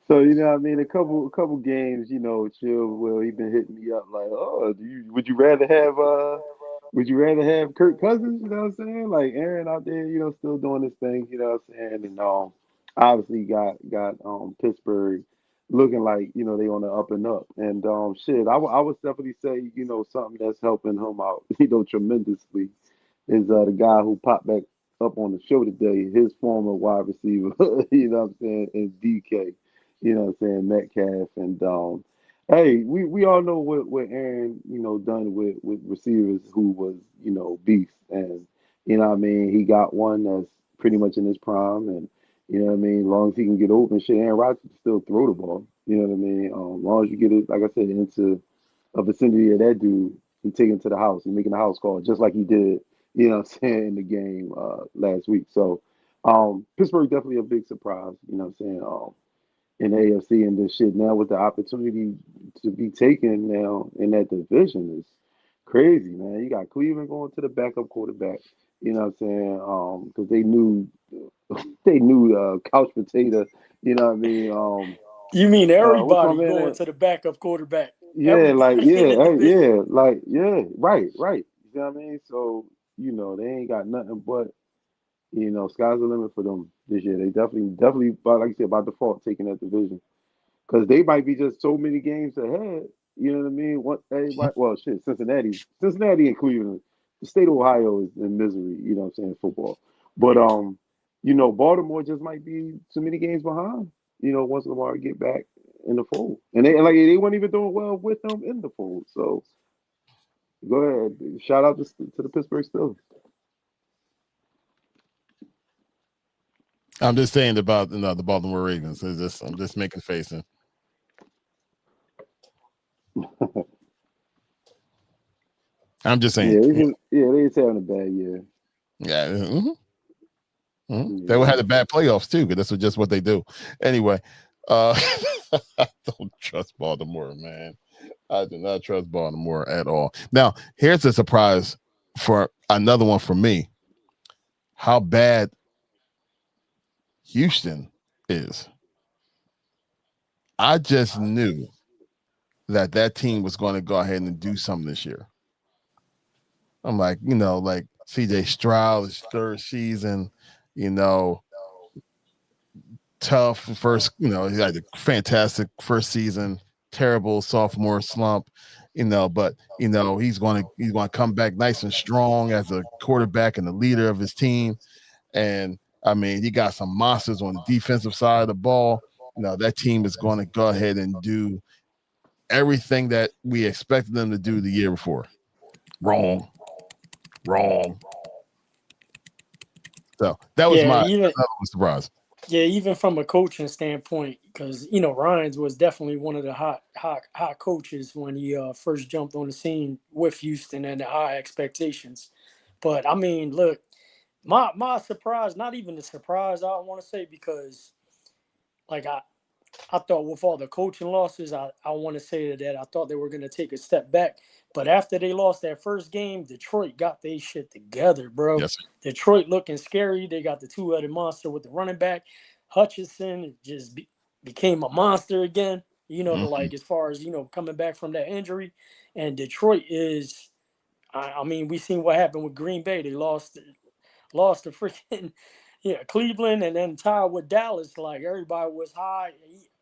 So you know what I mean, a couple games, Chill Will he been hitting me up like, oh, would you rather have Kirk Cousins? You know what I'm saying? Like Aaron out there, still doing his thing. You know what I'm saying? And obviously got Pittsburgh looking like they on the up and up. And shit, I would definitely say something that's helping him out tremendously is the guy who popped back up on the show today, his former wide receiver, you know what I'm saying, and DK, you know what I'm saying, Metcalf. And hey, we all know what Aaron, you know, done with receivers who was, you know, beast. And, you know what I mean, he got one that's pretty much in his prime. And, you know what I mean, as long as he can get open, shit, Aaron Rodgers can still throw the ball. You know what I mean? As long as you get it, like I said, into a vicinity of that dude, he take him to the house. He making the house call just like he did, you know what I'm saying, in the game last week. So Pittsburgh definitely a big surprise, you know what I'm saying, in the AFC. And this shit now with the opportunity to be taken now in that division is crazy, man. You got Cleveland going to the backup quarterback, you know what I'm saying? Because they knew couch potato, you know what I mean? You mean What's my everybody man going name? to the backup quarterback? Yeah, like Everybody in yeah, the division. yeah, like yeah, right. You know what I mean? So you know they ain't got nothing but sky's the limit for them this year. They definitely, but like you said, by default taking that division because they might be just so many games ahead. You know what I mean? What everybody? Well, shit, Cincinnati and Cleveland, the state of Ohio is in misery. You know what I'm saying? Football, but Baltimore just might be too many games behind. Once Lamar get back in the fold, and they weren't even doing well with them in the fold. So go ahead, shout out to the Pittsburgh Steelers. I'm just saying about the Baltimore Ravens. I'm just making faces. I'm just saying. They just having a bad year. Yeah. Mm-hmm. Mm-hmm. They will Yeah. have the bad playoffs too, because that's just what they do. Anyway, I don't trust Baltimore, man. I do not trust Baltimore at all. Now, here's a surprise for another one for me. How bad Houston is. I just knew that team was going to go ahead and do something this year. I'm like, like CJ Stroud's third season, tough first, he had a fantastic first season, terrible sophomore slump, but he's going to come back nice and strong as a quarterback and the leader of his team. And I mean, he got some monsters on the defensive side of the ball. That team is going to go ahead and do everything that we expected them to do the year before. Wrong. So that was my surprise. Yeah, even from a coaching standpoint, because Ryans was definitely one of the hot coaches when he first jumped on the scene with Houston and the high expectations. But I mean, look, my surprise, not even the surprise I want to say, because like I thought with all the coaching losses, I want to say that I thought they were going to take a step back. But after they lost that first game, Detroit got their shit together, bro. Yes. Detroit looking scary. They got the two-headed monster with the running back. Hutchinson just became a monster again, like as far as, coming back from that injury. And Detroit is, I mean, we seen what happened with Green Bay. They lost to freaking Cleveland, and then tied with Dallas. Like everybody was high.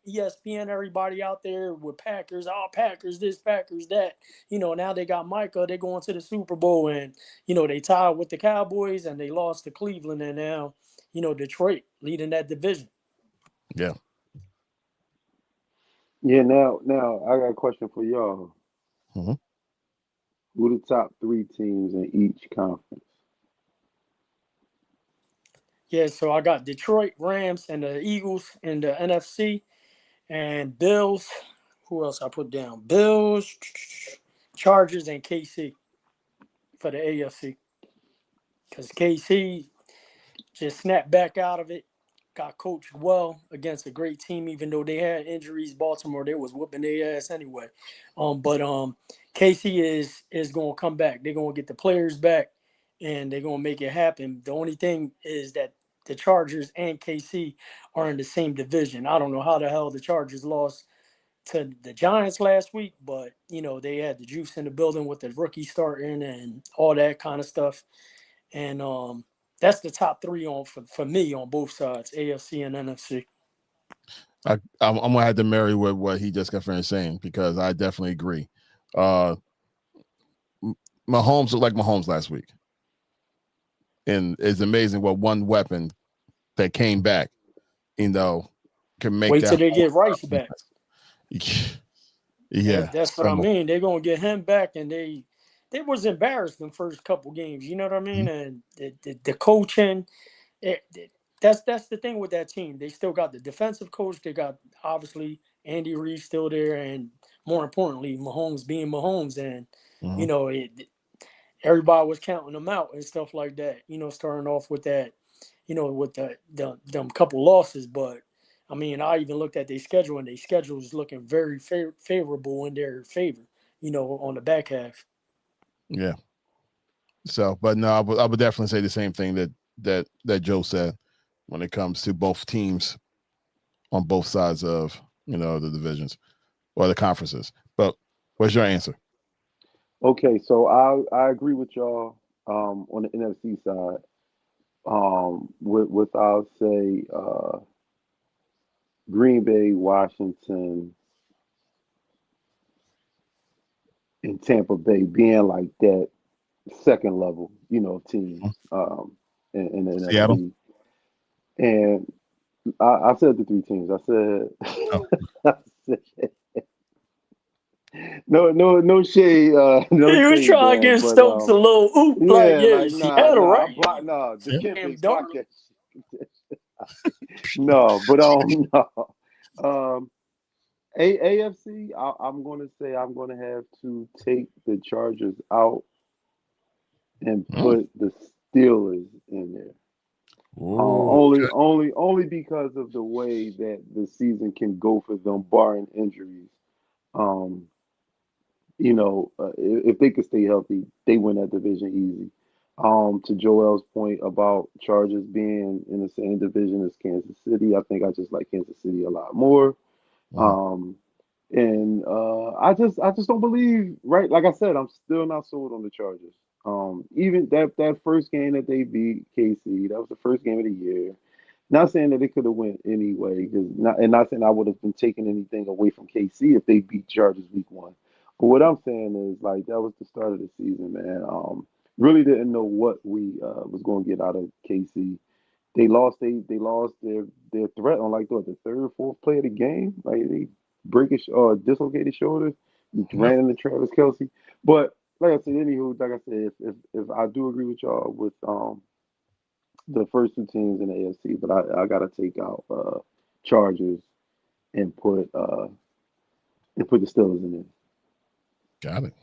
ESPN, everybody out there with Packers, Packers this, Packers that. Now they got Micah. They going to the Super Bowl, and they tied with the Cowboys, and they lost to Cleveland, and now Detroit leading that division. Yeah. Yeah. Now I got a question for y'all. Mm-hmm. Who the top 3 teams in each conference? Yeah, so I got Detroit, Rams, and the Eagles in the NFC, and Bills. Who else I put down? Bills, Chargers, and KC for the AFC. Because KC just snapped back out of it, got coached well against a great team, even though they had injuries. Baltimore, they was whooping their ass anyway. But KC is going to come back. They're going to get the players back, and they're going to make it happen. The only thing is that the Chargers and KC are in the same division. I don't know how the hell the Chargers lost to the Giants last week, but they had the juice in the building with the rookie starting and all that kind of stuff. And that's the top 3 for me on both sides, AFC and NFC. I'm gonna have to marry with what he just got finished saying, because I definitely agree. Mahomes looked like Mahomes last week. and it's amazing what one weapon that came back, can make Wait that. till they get Rice back. Yeah, That's what I mean. They're gonna get him back, and they was embarrassed in the first couple games. You know what I mean? And the coaching, that's the thing with that team. They still got the defensive coach. They got obviously Andy Reid still there, and more importantly, Mahomes being Mahomes, and everybody was counting them out and stuff like that. Starting off with that, with them couple losses, but. I mean, I even looked at their schedule, and their schedule is looking very favorable in their favor, on the back half. Yeah. So, but no, I would definitely say the same thing that Joe said when it comes to both teams on both sides of, the divisions or the conferences. But what's your answer? Okay, so I agree with y'all on the NFC side. With I'll say Green Bay, Washington, and Tampa Bay being like that second level, teams in the Seattle? NFC. And I said the three teams. I said, I said no shade. No he was shade, trying to man, give but Stokes a little oop, Seattle, right? the Damn Kempes dark. block that shit. No, but no. AFC, I'm going to say I'm going to have to take the Chargers out and put the Steelers in there. Only because of the way that the season can go for them, barring injuries. If they could stay healthy, they win that division easy. To Joel's point about Chargers being in the same division as Kansas City, I think I just like Kansas City a lot more. I just don't believe, right? Like I said, I'm still not sold on the Chargers. Even that first game that they beat KC, that was the first game of the year. Not saying that they could have went anyway, not saying I would have been taking anything away from KC if they beat Chargers week 1. But what I'm saying is, like, that was the start of the season, man. Really didn't know what we was going to get out of KC. They lost their threat on like the third, fourth play of the game. Like they dislocated shoulders, ran into Travis Kelce. But like I said, if I do agree with y'all with the first two teams in the AFC, but I gotta take out Chargers and put the Steelers in there. Got it.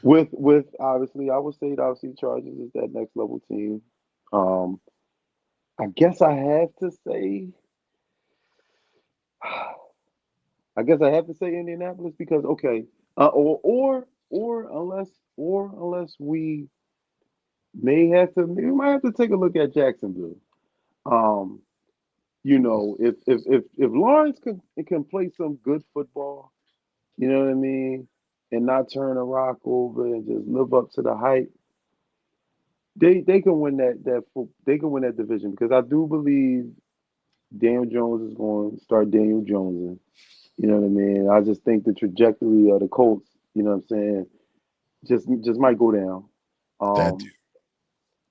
With obviously, I would say Chargers is that next level team. I guess I have to say Indianapolis because or unless we might have to take a look at Jacksonville. If Lawrence can play some good football, you know what I mean, and not turn a rock over and just live up to the hype, they can win that division because I do believe Daniel Jones is going to start Daniel Jonesing. You know what I mean? I just think the trajectory of the Colts, you know what I'm saying, just might go down.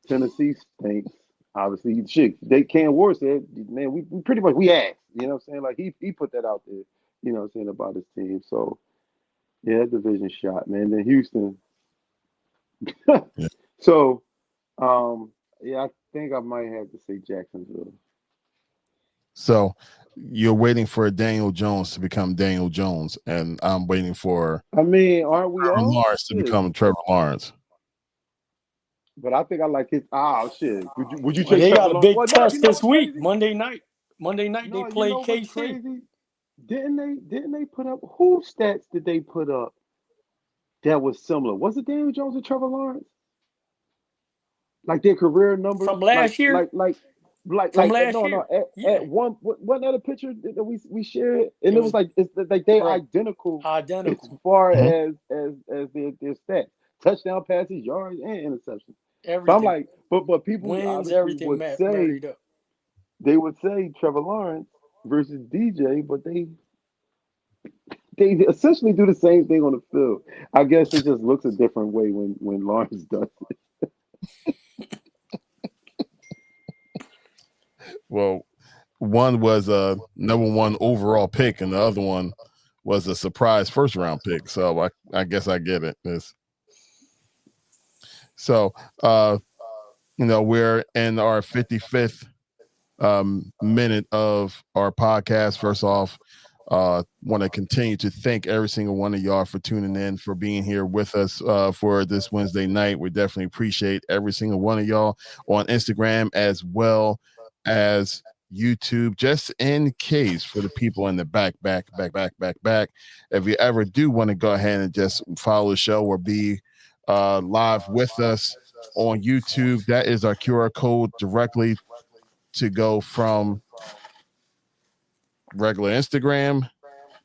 Tennessee stinks. Obviously, shit, they can't worse it. Man, we pretty much we asked. You know what I'm saying? Like he put that out there. You know what I'm saying about his team. So yeah, that division shot, man. Then Houston. Yeah. So I think I might have to say Jacksonville. So you're waiting for Daniel Jones to become Daniel Jones, and I'm waiting for aren't we Trevor all? Lawrence to become Trevor Lawrence. But I think I like his. Shit! Would you Well, take? they got a big test this week, crazy? Monday night. They play KC. Crazy? Didn't they put up whose stats did they put up that was similar? Was it Daniel Jones and Trevor Lawrence? Like their career numbers From last year? From last year? At one wasn't that a picture that we shared? And it was like it's like they identical as far as their stats. Touchdown passes, yards, and interceptions. Everything. So I'm like, but people wins, everything would say they would say Trevor Lawrence versus DJ, but they essentially do the same thing on the field. I guess it just looks a different way when Lawrence does it. Well, one was a number one overall pick, and the other one was a surprise first round pick. So I guess I get it. So we're in our 55th minute of our podcast. First off, want to continue to thank every single one of y'all for tuning in, for being here with us for this Wednesday night. We definitely appreciate every single one of y'all on Instagram as well as YouTube, just in case for the people in the back. If you ever do want to go ahead and just follow the show or be live with us on YouTube, that is our QR code directly to go from regular Instagram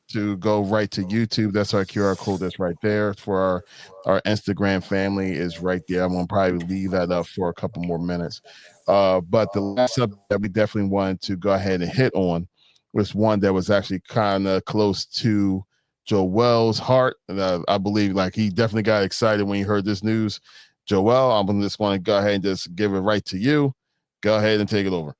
to go right to YouTube. That's our QR code that's right there for our Instagram family is right there. I'm gonna probably leave that up for a couple more minutes. But the last subject that we definitely wanted to go ahead and hit on was one that was actually kind of close to Joel's heart. And I believe like he definitely got excited when he heard this news. Joel, I'm just want to go ahead and just give it right to you. Go ahead and take it over.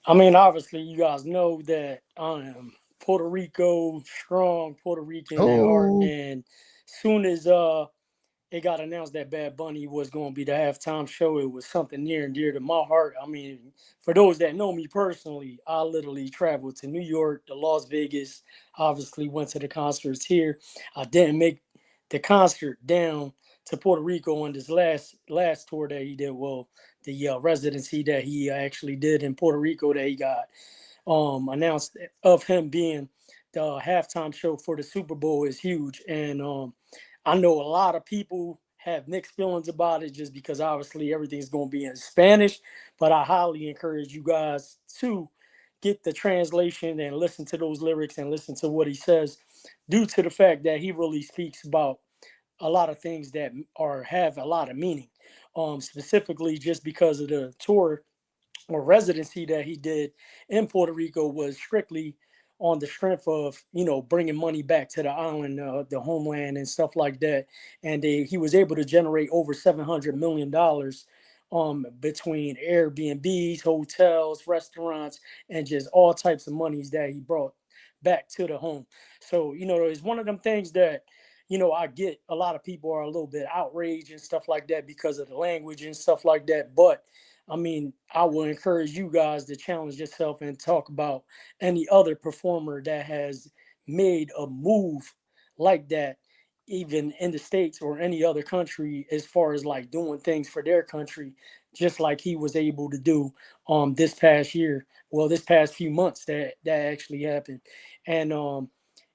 I mean, obviously, you guys know that I am Puerto Rico, strong Puerto Rican at heart. And soon as it got announced that Bad Bunny was going to be the halftime show, it was something near and dear to my heart. I mean, for those that know me personally, I literally traveled to New York, to Las Vegas, obviously went to the concerts here. I didn't make the concert down to Puerto Rico on this last tour that he did. Well, the residency that he actually did in Puerto Rico that he got announced of him being the halftime show for the Super Bowl is huge. And I know a lot of people have mixed feelings about it just because obviously everything's going to be in Spanish, but I highly encourage you guys to get the translation and listen to those lyrics and listen to what he says, due to the fact that he really speaks about a lot of things that have a lot of meaning. Specifically just because of the tour or residency that he did in Puerto Rico was strictly on the strength of, bringing money back to the island, the homeland and stuff like that. And he was able to generate over $700 million between Airbnbs, hotels, restaurants, and just all types of monies that he brought back to the home. So, it's one of them things that, I get a lot of people are a little bit outraged and stuff like that because of the language and stuff like that. But I mean, I will encourage you guys to challenge yourself and talk about any other performer that has made a move like that, even in the States or any other country, as far as like doing things for their country, just like he was able to do this past year. Well, this past few months that actually happened. And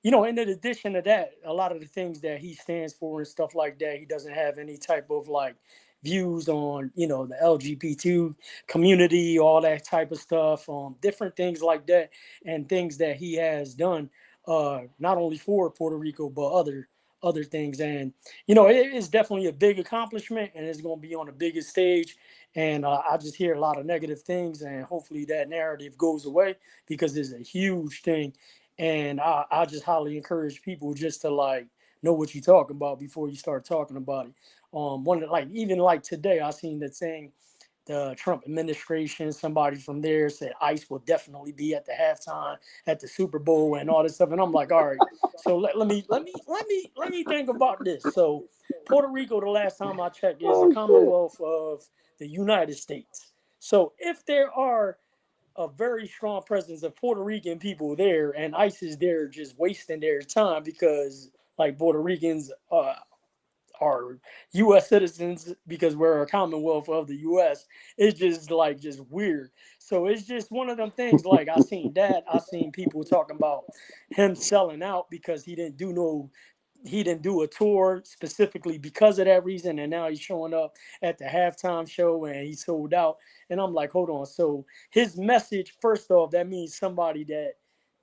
in addition to that, a lot of the things that he stands for and stuff like that, he doesn't have any type of like views on, the LGBT community, all that type of stuff, different things like that, and things that he has done, not only for Puerto Rico, but other things. And, it is definitely a big accomplishment, and it's going to be on the biggest stage. And I just hear a lot of negative things, and hopefully that narrative goes away because it's a huge thing. And I just highly encourage people just to like know what you're talking about before you start talking about it. Even like today, I seen that saying the Trump administration, somebody from there said ICE will definitely be at the halftime at the Super Bowl and all this stuff. And I'm like, all right, so let me think about this. So Puerto Rico, the last time I checked, is a Commonwealth of the United States. So if there are a very strong presence of Puerto Rican people there, and ICE is there just wasting their time because like Puerto Ricans are U.S. citizens because we're a Commonwealth of the U.S. It's just weird. So it's just one of them things. Like I seen people talking about him selling out because he didn't do a tour specifically because of that reason, and now he's showing up at the halftime show and he sold out. And I'm like, hold on. So his message, first off, that means somebody that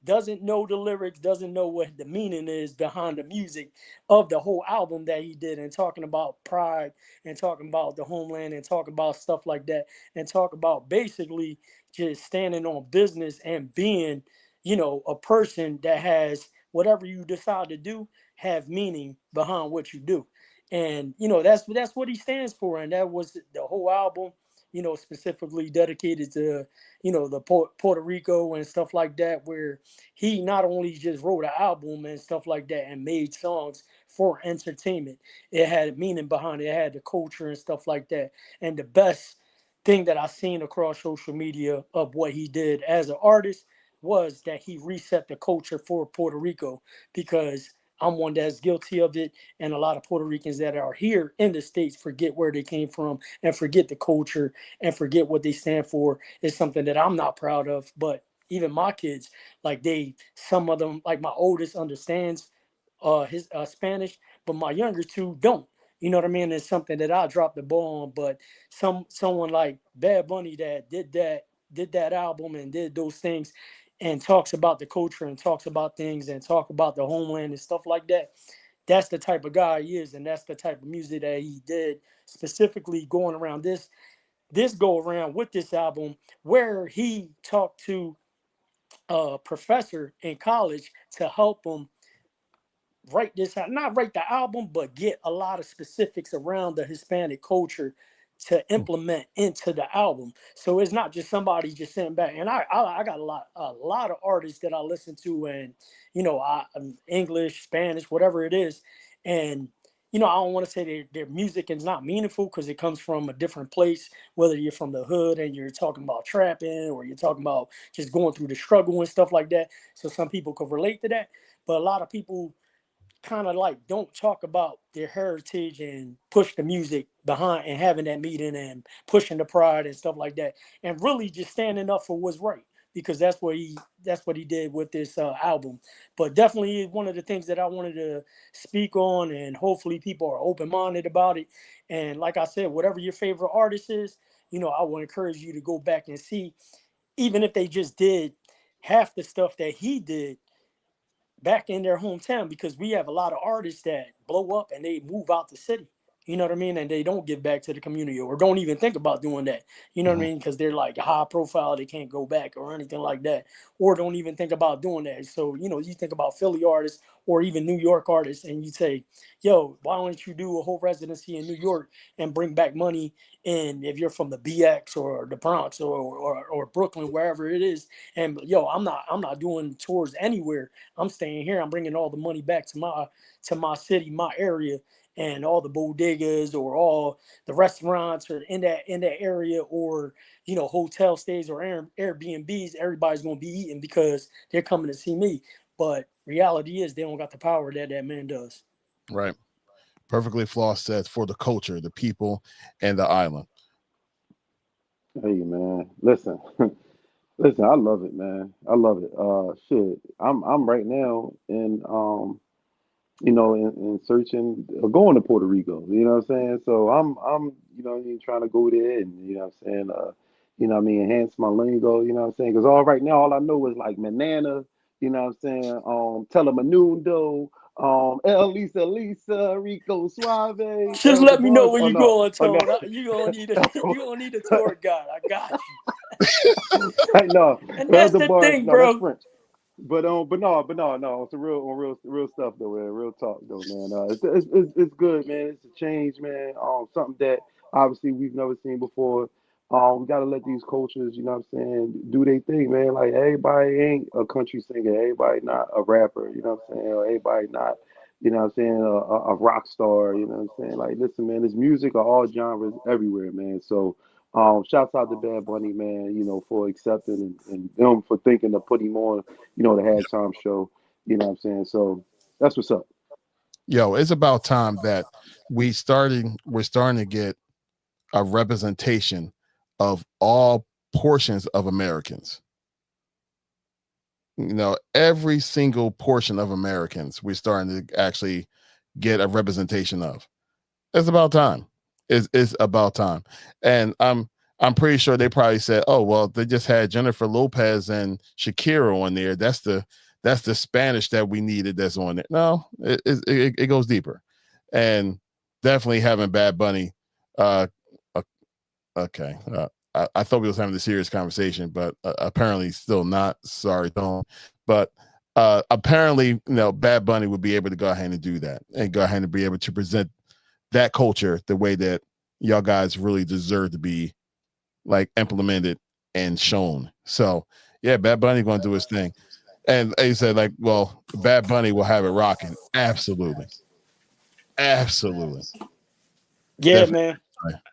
doesn't know the lyrics, doesn't know what the meaning is behind the music of the whole album that he did, and talking about pride and talking about the homeland and talking about stuff like that, and talk about basically just standing on business and being, a person that has whatever you decide to do have meaning behind what you do. And that's what he stands for. And that was the whole album. specifically dedicated to, the Puerto Rico and stuff like that, where he not only just wrote an album and stuff like that and made songs for entertainment. It had meaning behind it. It had the culture and stuff like that. And the best thing that I've seen across social media of what he did as an artist was that he reset the culture for Puerto Rico, because I'm one that's guilty of it. And a lot of Puerto Ricans that are here in the States forget where they came from and forget the culture and forget what they stand for. It's something that I'm not proud of. But even my kids, like some of them, like my oldest understands his Spanish, but my younger two don't. You know what I mean? It's something that I dropped the ball on. But someone like Bad Bunny that did that album and did those things and talks about the culture and talks about things and talk about the homeland and stuff like that. That's the type of guy he is, and that's the type of music that he did, specifically going around this go around with this album, where he talked to a professor in college to help him not write the album, but get a lot of specifics around the Hispanic culture to implement into the album. So it's not just somebody just sitting back. And I got a lot of artists that I listen to, and English, Spanish, whatever it is, and I don't want to say their music is not meaningful, because it comes from a different place. Whether you're from the hood and you're talking about trapping, or you're talking about just going through the struggle and stuff like that. So some people could relate to that, but a lot of people kind of like don't talk about their heritage and push the music behind and having that meeting and pushing the pride and stuff like that, and really just standing up for what's right, because that's what he did with this album. But definitely one of the things that I wanted to speak on, and hopefully people are open-minded about it. And like I said, whatever your favorite artist is, I will encourage you to go back and see, even if they just did half the stuff that he did back in their hometown, because we have a lot of artists that blow up and they move out the city. You know what I mean? And they don't give back to the community, or don't even think about doing that. You know what I mean? Because they're like high profile, they can't go back or anything like that, or don't even think about doing that. So, you think about Philly artists or even New York artists, and you say, yo, why don't you do a whole residency in New York and bring back money? And if you're from the BX or the Bronx or Brooklyn, wherever it is, and I'm not doing tours anywhere. I'm staying here. I'm bringing all the money back to my city, my area, and all the bodegas or all the restaurants or in that area, or hotel stays or Airbnbs. Everybody's gonna be eating because they're coming to see me. But reality is they don't got the power that man does. Right. Perfectly flawed sets for the culture, the people, and the island. Hey man, listen, listen. I love it, man. I love it. Shit. I'm right now in searching, going to Puerto Rico. You know what I'm saying? So I'm trying to go there, and what I'm saying, enhance my lingo. You know what I'm saying? Because right now, all I know is like manana. You know what I'm saying? Telemundo, Lisa, Rico Suave, Just El let me know DeBarge. where Oh you no, going, oh Tone. no, You gonna need a tour guide. I got you. no, And El that's the DeBarge. thing, No, that's bro. French. But no. It's a real stuff though, man. Real talk though, man. It's good, man. It's a change, man. Something that obviously we've never seen before. We gotta let these cultures, you know what I'm saying, do their thing, man. Like everybody ain't a country singer, everybody not a rapper, you know what I'm saying, or everybody not, what I'm saying, a rock star, you know what I'm saying. Like, listen, man, this music are all genres everywhere, man. So shouts out to Bad Bunny, man, for accepting and them for thinking to put him on, the halftime show. You know what I'm saying? So that's what's up. Yo, it's about time that we're starting to get a representation of all portions of Americans. Every single portion of Americans, we're starting to actually get a representation of. It's about time. It's about time. And I'm pretty sure they probably said, oh, well, they just had Jennifer Lopez and Shakira on there. That's the Spanish that we needed that's on there. No, it goes deeper. And definitely having Bad Bunny. Okay. I thought we was having a serious conversation, but apparently still not. Sorry, Tom. But apparently, Bad Bunny would be able to go ahead and do that and go ahead and be able to present that culture the way that y'all guys really deserve to be like implemented and shown. So yeah, Bad Bunny going to do his thing. And he said, like, well, Bad Bunny will have it rocking. Absolutely. Absolutely. Yeah, Definitely. man.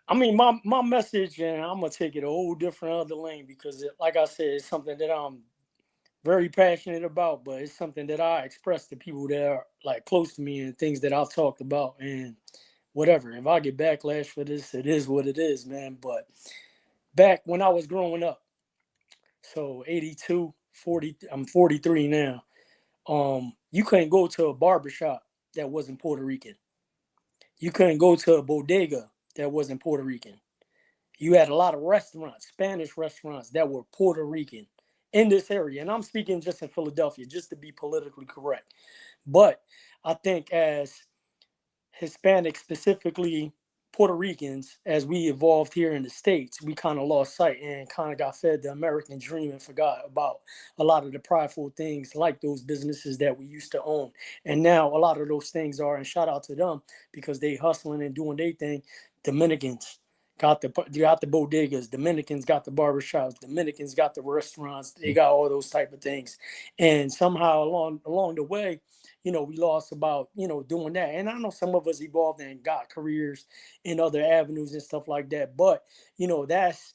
I mean, my message, and I'm gonna take it a whole different other lane because, like I said, it's something that I'm very passionate about, but it's something that I express to people that are like close to me and things that I've talked about and whatever. If I get backlash for this, it is what it is, man. But back when I was growing up, so 82, 40, I'm 43 now. You couldn't go to a barbershop that wasn't Puerto Rican. You couldn't go to a bodega that wasn't Puerto Rican. You had a lot of restaurants, Spanish restaurants that were Puerto Rican in this area. And I'm speaking just in Philadelphia, just to be politically correct. But I think as Hispanics, specifically Puerto Ricans, as we evolved here in the States, we kind of lost sight and kind of got fed the American dream and forgot about a lot of the prideful things like those businesses that we used to own. And now a lot of those things are, and shout out to them because they hustling and doing their thing. Dominicans got the bodegas, Dominicans got the barbershops, Dominicans got the restaurants, they got all those type of things. And somehow along the way, we lost about, doing that. And I know some of us evolved and got careers in other avenues and stuff like that. But, that's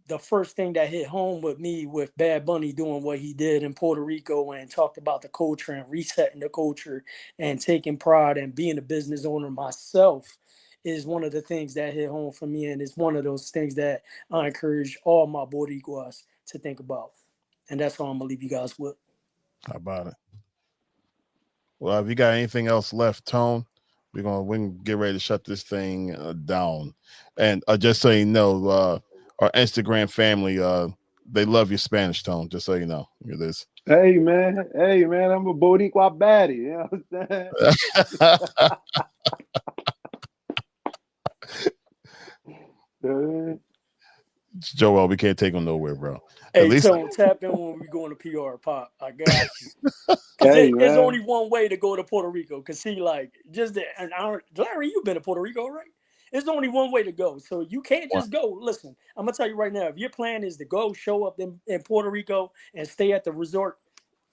the first thing that hit home with me with Bad Bunny doing what he did in Puerto Rico and talked about the culture and resetting the culture and taking pride and being a business owner myself is one of the things that hit home for me. And it's one of those things that I encourage all my Boricuas to think about. And that's all I'm going to leave you guys with. How about it? Well, if you got anything else left, Tone, we can get ready to shut this thing down. And just so you know, our Instagram family, they love your Spanish, Tone. Just so you know, hear this. Hey man, I'm a Boricua baddie. You know what I'm saying? Joel, we can't take him nowhere, bro. Hey, Tone, tap in when we go on the PR pop. I got you. There's only one way to go to Puerto Rico. Because see, like, just an hour. Larry, you've been to Puerto Rico, right? There's only one way to go. So you can't just go. Listen, I'm going to tell you right now, if your plan is to go show up in Puerto Rico and stay at the resort,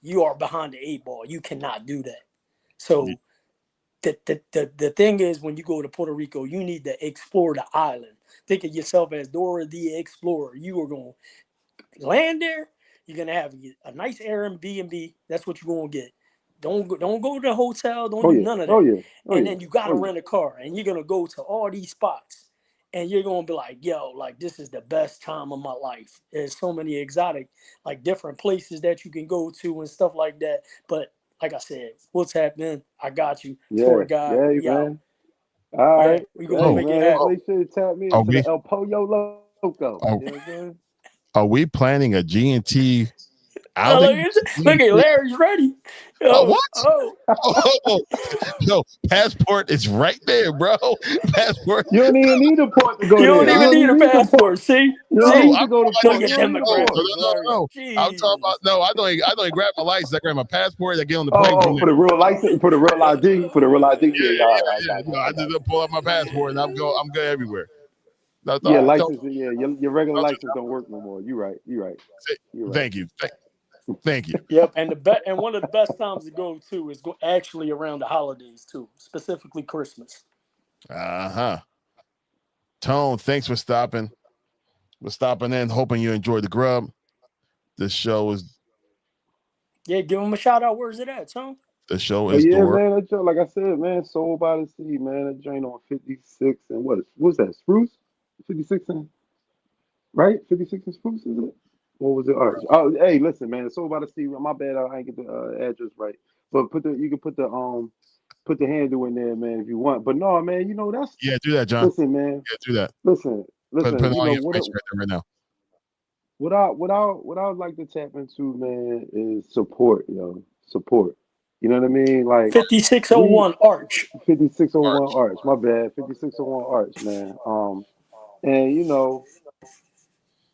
you are behind the 8 ball. You cannot do that. So the thing is, when you go to Puerto Rico, you need to explore the island. Think of yourself as Dora the Explorer. You are going to land there. You're going to have a nice Airbnb. That's what you're going to get. Don't go to the hotel. Don't do none of that. Then you got to rent a car. And you're going to go to all these spots. And you're going to be like, yo, like, this is the best time of my life. There's so many exotic, like, different places that you can go to and stuff like that. But like I said, we'll tap in. I got you. Tour guide. Man. All right. We're going to make it happen. Make sure you tap me into the El Pollo Loco. You know what I'm saying? Are we planning a GNT outing? Look at Larry's ready. What? No, passport is right there, bro. Passport. You don't even need a port to go there. You don't even need a passport. See? No, I'm talking about I don't grab my license. I grab my passport. I get on the plane. For the real license, for the real ID, Yeah, I just pull out my passport and I'm good everywhere. License. Your regular license don't work no more. You're right. Thank you. Thank you. Yep, and one of the best times to go to is actually around the holidays too, specifically Christmas. Tone, thanks for stopping. We're stopping in, hoping you enjoyed the grub. This show is. Yeah, give them a shout out. Where's it at, Tone? The show is. Man, that show, like I said, man, Soul by the Sea, man. That joint on 56 and what's that? Spruce? 56 and right? 56 and Spruce, is it? What was it? Oh, hey, listen, man. Soul by the Sea. My bad, I ain't get the address right. But you can put the handle in there, man, if you want. But no, man, that's do that, John. Listen, man. Yeah, do that. Listen. Put on your information right now. What I would like to tap into, man, is support, yo. Support. You know what I mean? Like 5601 Arch. 5601 Arch. My bad. 5601 Arch, man. And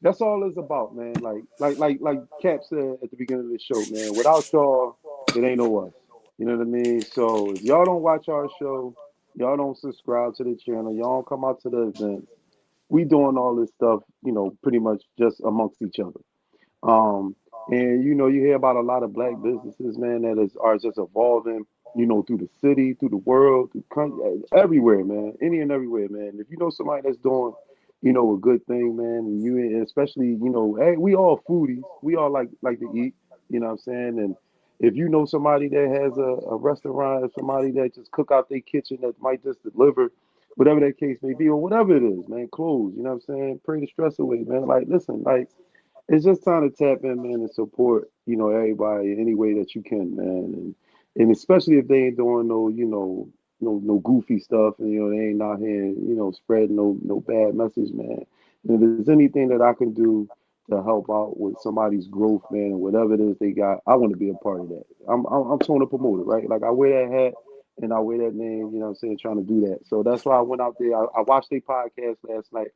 that's all it's about, man. Like Cap said at the beginning of the show, man. Without y'all, it ain't no us. You know what I mean? So if y'all don't watch our show, y'all don't subscribe to the channel, y'all don't come out to the events, we doing all this stuff, pretty much just amongst each other. Um, and you hear about a lot of black businesses, man, are just evolving, through the city, through the world, through country, everywhere, man, any and everywhere, man. If you know somebody that's doing, a good thing, man, and especially, hey, we all foodies, we all like to eat, you know what I'm saying? And if you know somebody that has a restaurant, or somebody that just cook out their kitchen that might just deliver, whatever that case may be, or whatever it is, man, clothes, you know what I'm saying? Pray the stress away, man. Like, listen, like, it's just time to tap in, man, and support, everybody any way that you can, man. And especially if they ain't doing no goofy stuff and they ain't out here, spreading no bad message, man. And if there's anything that I can do to help out with somebody's growth, man, and whatever it is they got, I want to be a part of that. I'm trying to promote it, right? Like I wear that hat and I wear that name, you know what I'm saying, trying to do that. So that's why I went out there. I watched their podcast last night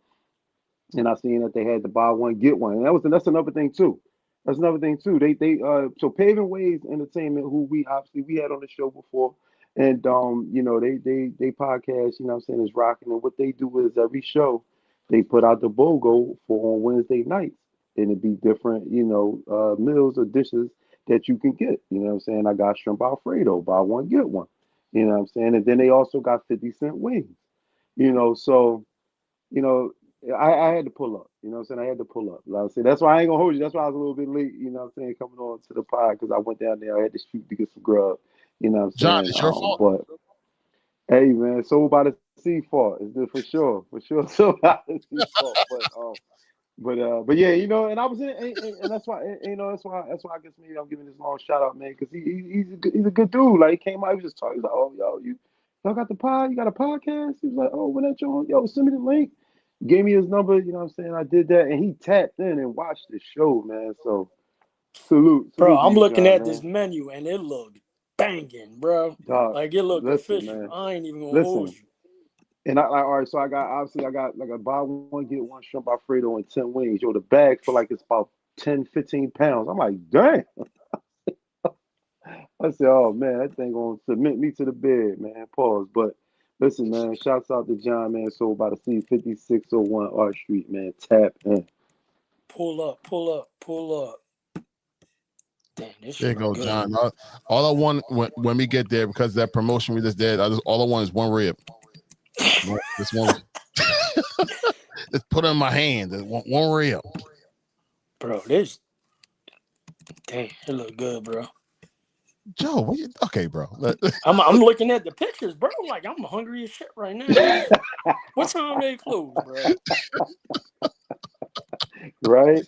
and I seen that they had to buy one get one, and that's another thing too. That's another thing too. So Paving Ways Entertainment, who we had on the show before, and they podcast, you know what I'm saying, is rocking, and what they do is every show they put out the BOGO for on Wednesday nights, and it'd be different, meals or dishes that you can get. You know what I'm saying? I got shrimp Alfredo, buy one get one. You know what I'm saying? And then they also got 50-cent wings. So you know, I had to pull up. You know what I'm saying? I had to pull up. Like I said, that's why I ain't gonna hold you. That's why I was a little bit late, you know what I'm saying, coming on to the pod because I went down there. I had to shoot to get some grub. You know what I'm John, saying? it's your fault. But hey man, so by the sea fault. It's good for sure. For sure. So by the sea fault. But yeah, and I was in and that's why that's why I guess maybe I'm giving this long shout out, man, because he's a good dude. Like he came out, he was just talking, he was like, oh yo, y'all got the pod, you got a podcast? He was like, oh, when that joint, yo, send me the link. Gave me his number, you know what I'm saying? I did that, and he tapped in and watched the show, man. So salute Bro, to I'm you, looking John, at this man. menu and it looked banging, bro. Dog, Like it looked listen, official. man, I ain't even gonna hold listen. you. And all right, so I got like a buy one get one shrimp Alfredo and 10 wings. Yo, the bag for like it's about 10, 15 pounds. I'm like, dang. I said, oh man, that thing gonna submit me to the bed, man. Pause. But listen, man, shouts out to John, man. So about to see 5601 Art Street, man. Tap in. Pull up, pull up, pull up. Damn, this There shit you look go, good. John. All I want when we get there, because that promotion we just did, all I want is one rib. This one, just put it in my hand. One rib. Bro, damn, it look good, bro. Joe, okay, bro. I'm looking at the pictures, bro. Like I'm hungry as shit right now. What time they close, bro? Right?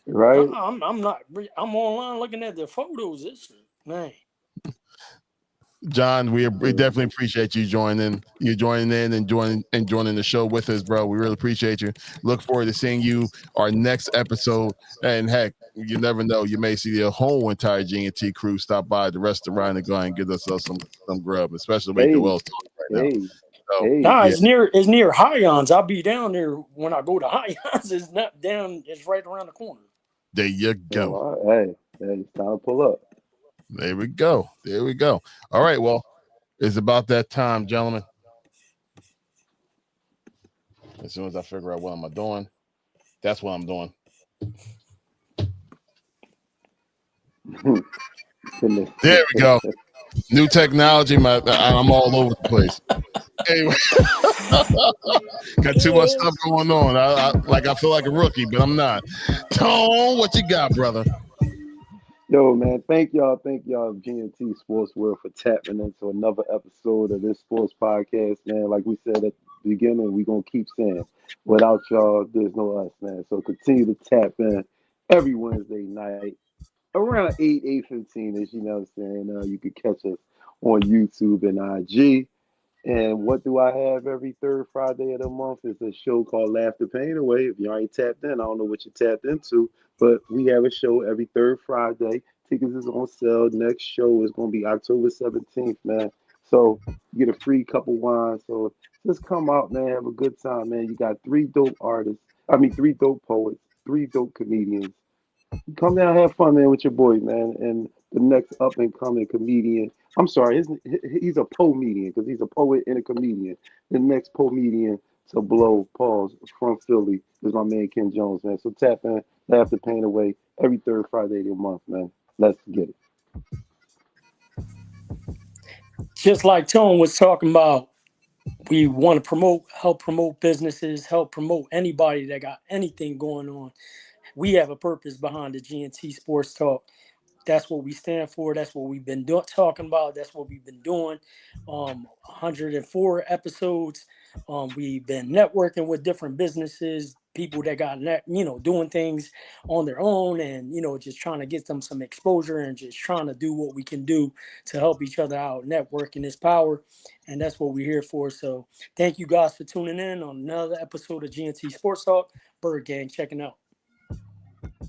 Right? I'm not. I'm online looking at the photos. This man. John, we definitely appreciate you joining in and joining the show with us, bro. We really appreciate you. Look forward to seeing you our next episode. And heck, you never know, you may see the whole entire GNT crew stop by the restaurant and go and get us some grub, especially the way Joel's talking right now. So, Nah, yeah. it's near Highlands. I'll be down there when I go to Highlands. It's not down. It's right around the corner. There you go. Hey, it's time to pull up. There we go. All right, well, it's about that time, gentlemen. As soon as I figure out what am I doing, that's what I'm doing. There we go. New technology. I'm all over the place. Anyway, got too much stuff going on. I feel like a rookie, but I'm not. Tone, what you got, brother? Yo, man, thank y'all, GNT Sports World, for tapping into another episode of this sports podcast, man. Like we said at the beginning, we're going to keep saying, without y'all, there's no us, man. So continue to tap in every Wednesday night around 8:15ish, you know what I'm saying? You can catch us on YouTube and IG. And what do I have every third Friday of the month? Is a show called Laugh the Pain Away. If you ain't tapped in, I don't know what you tapped into, but we have a show every third Friday. Tickets is on sale. Next show is going to be October 17th, man. So you get a free cup of wine. So just come out, man. Have a good time, man. You got three dope poets, three dope comedians. Come down, have fun, man, with your boy, man. And the next up and coming comedian. I'm sorry, he's a comedian because he's a poet and a comedian. The next comedian to blow, pause, from Philly is my man Ken Jones, man. So tap in, laugh the pain away every third Friday of the month, man. Let's get it. Just like Tone was talking about, we want to help promote businesses, help promote anybody that got anything going on. We have a purpose behind the GNT Sports Talk. That's what we stand for. That's what we've been talking about. That's what we've been doing. 104 episodes. We've been networking with different businesses, people that got, doing things on their own and, just trying to get them some exposure and just trying to do what we can do to help each other out. Networking is power, and that's what we're here for. So thank you guys for tuning in on another episode of GNT Sports Talk. Bird Gang checking out.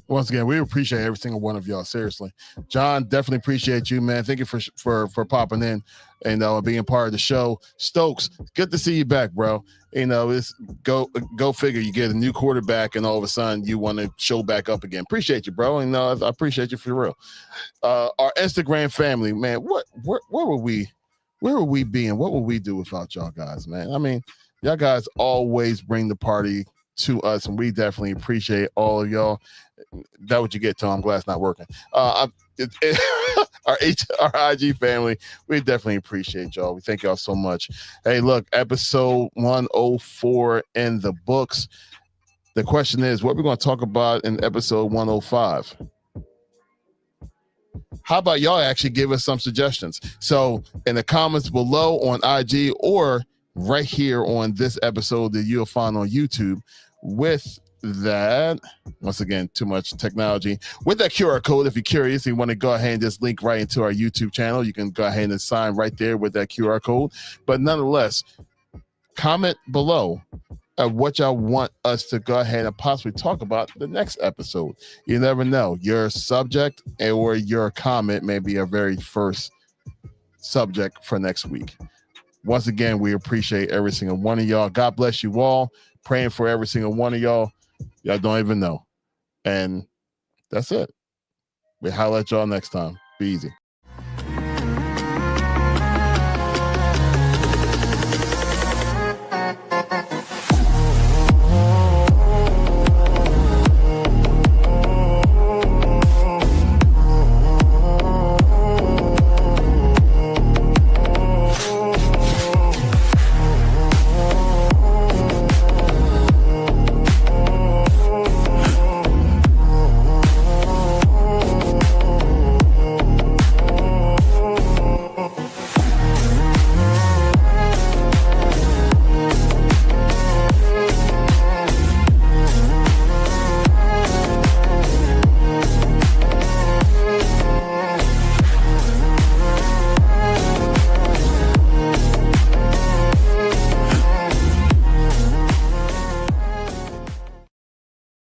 Once again, we appreciate every single one of y'all. Seriously, John, definitely appreciate you, man. Thank you for popping in and being part of the show. Stokes, good to see you back, bro. It's go figure. You get a new quarterback, and all of a sudden you want to show back up again. Appreciate you, bro. And I appreciate you for real. Our Instagram family, man. Where would we be, and what would we do without y'all guys, man? I mean, y'all guys always bring the party to us, and we definitely appreciate all of y'all. That what you get, Tom. I'm glad it's not working. Our IG family, we definitely appreciate y'all. We thank y'all so much. Hey, look, episode 104 in the books. The question is, what we're going to talk about in episode 105? How about y'all actually give us some suggestions? So in the comments below on IG or right here on this episode that you'll find on YouTube, with that, once again, too much technology, with that QR code, if you're curious, you want to go ahead and just link right into our YouTube channel, you can go ahead and sign right there with that QR code. But nonetheless, comment below what y'all want us to go ahead and possibly talk about the next episode. You never know, your subject or your comment may be our very first subject for next week. Once again, we appreciate every single one of y'all. God bless you all. Praying for every single one of y'all. Y'all don't even know. And that's it. We'll holler at y'all next time. Be easy.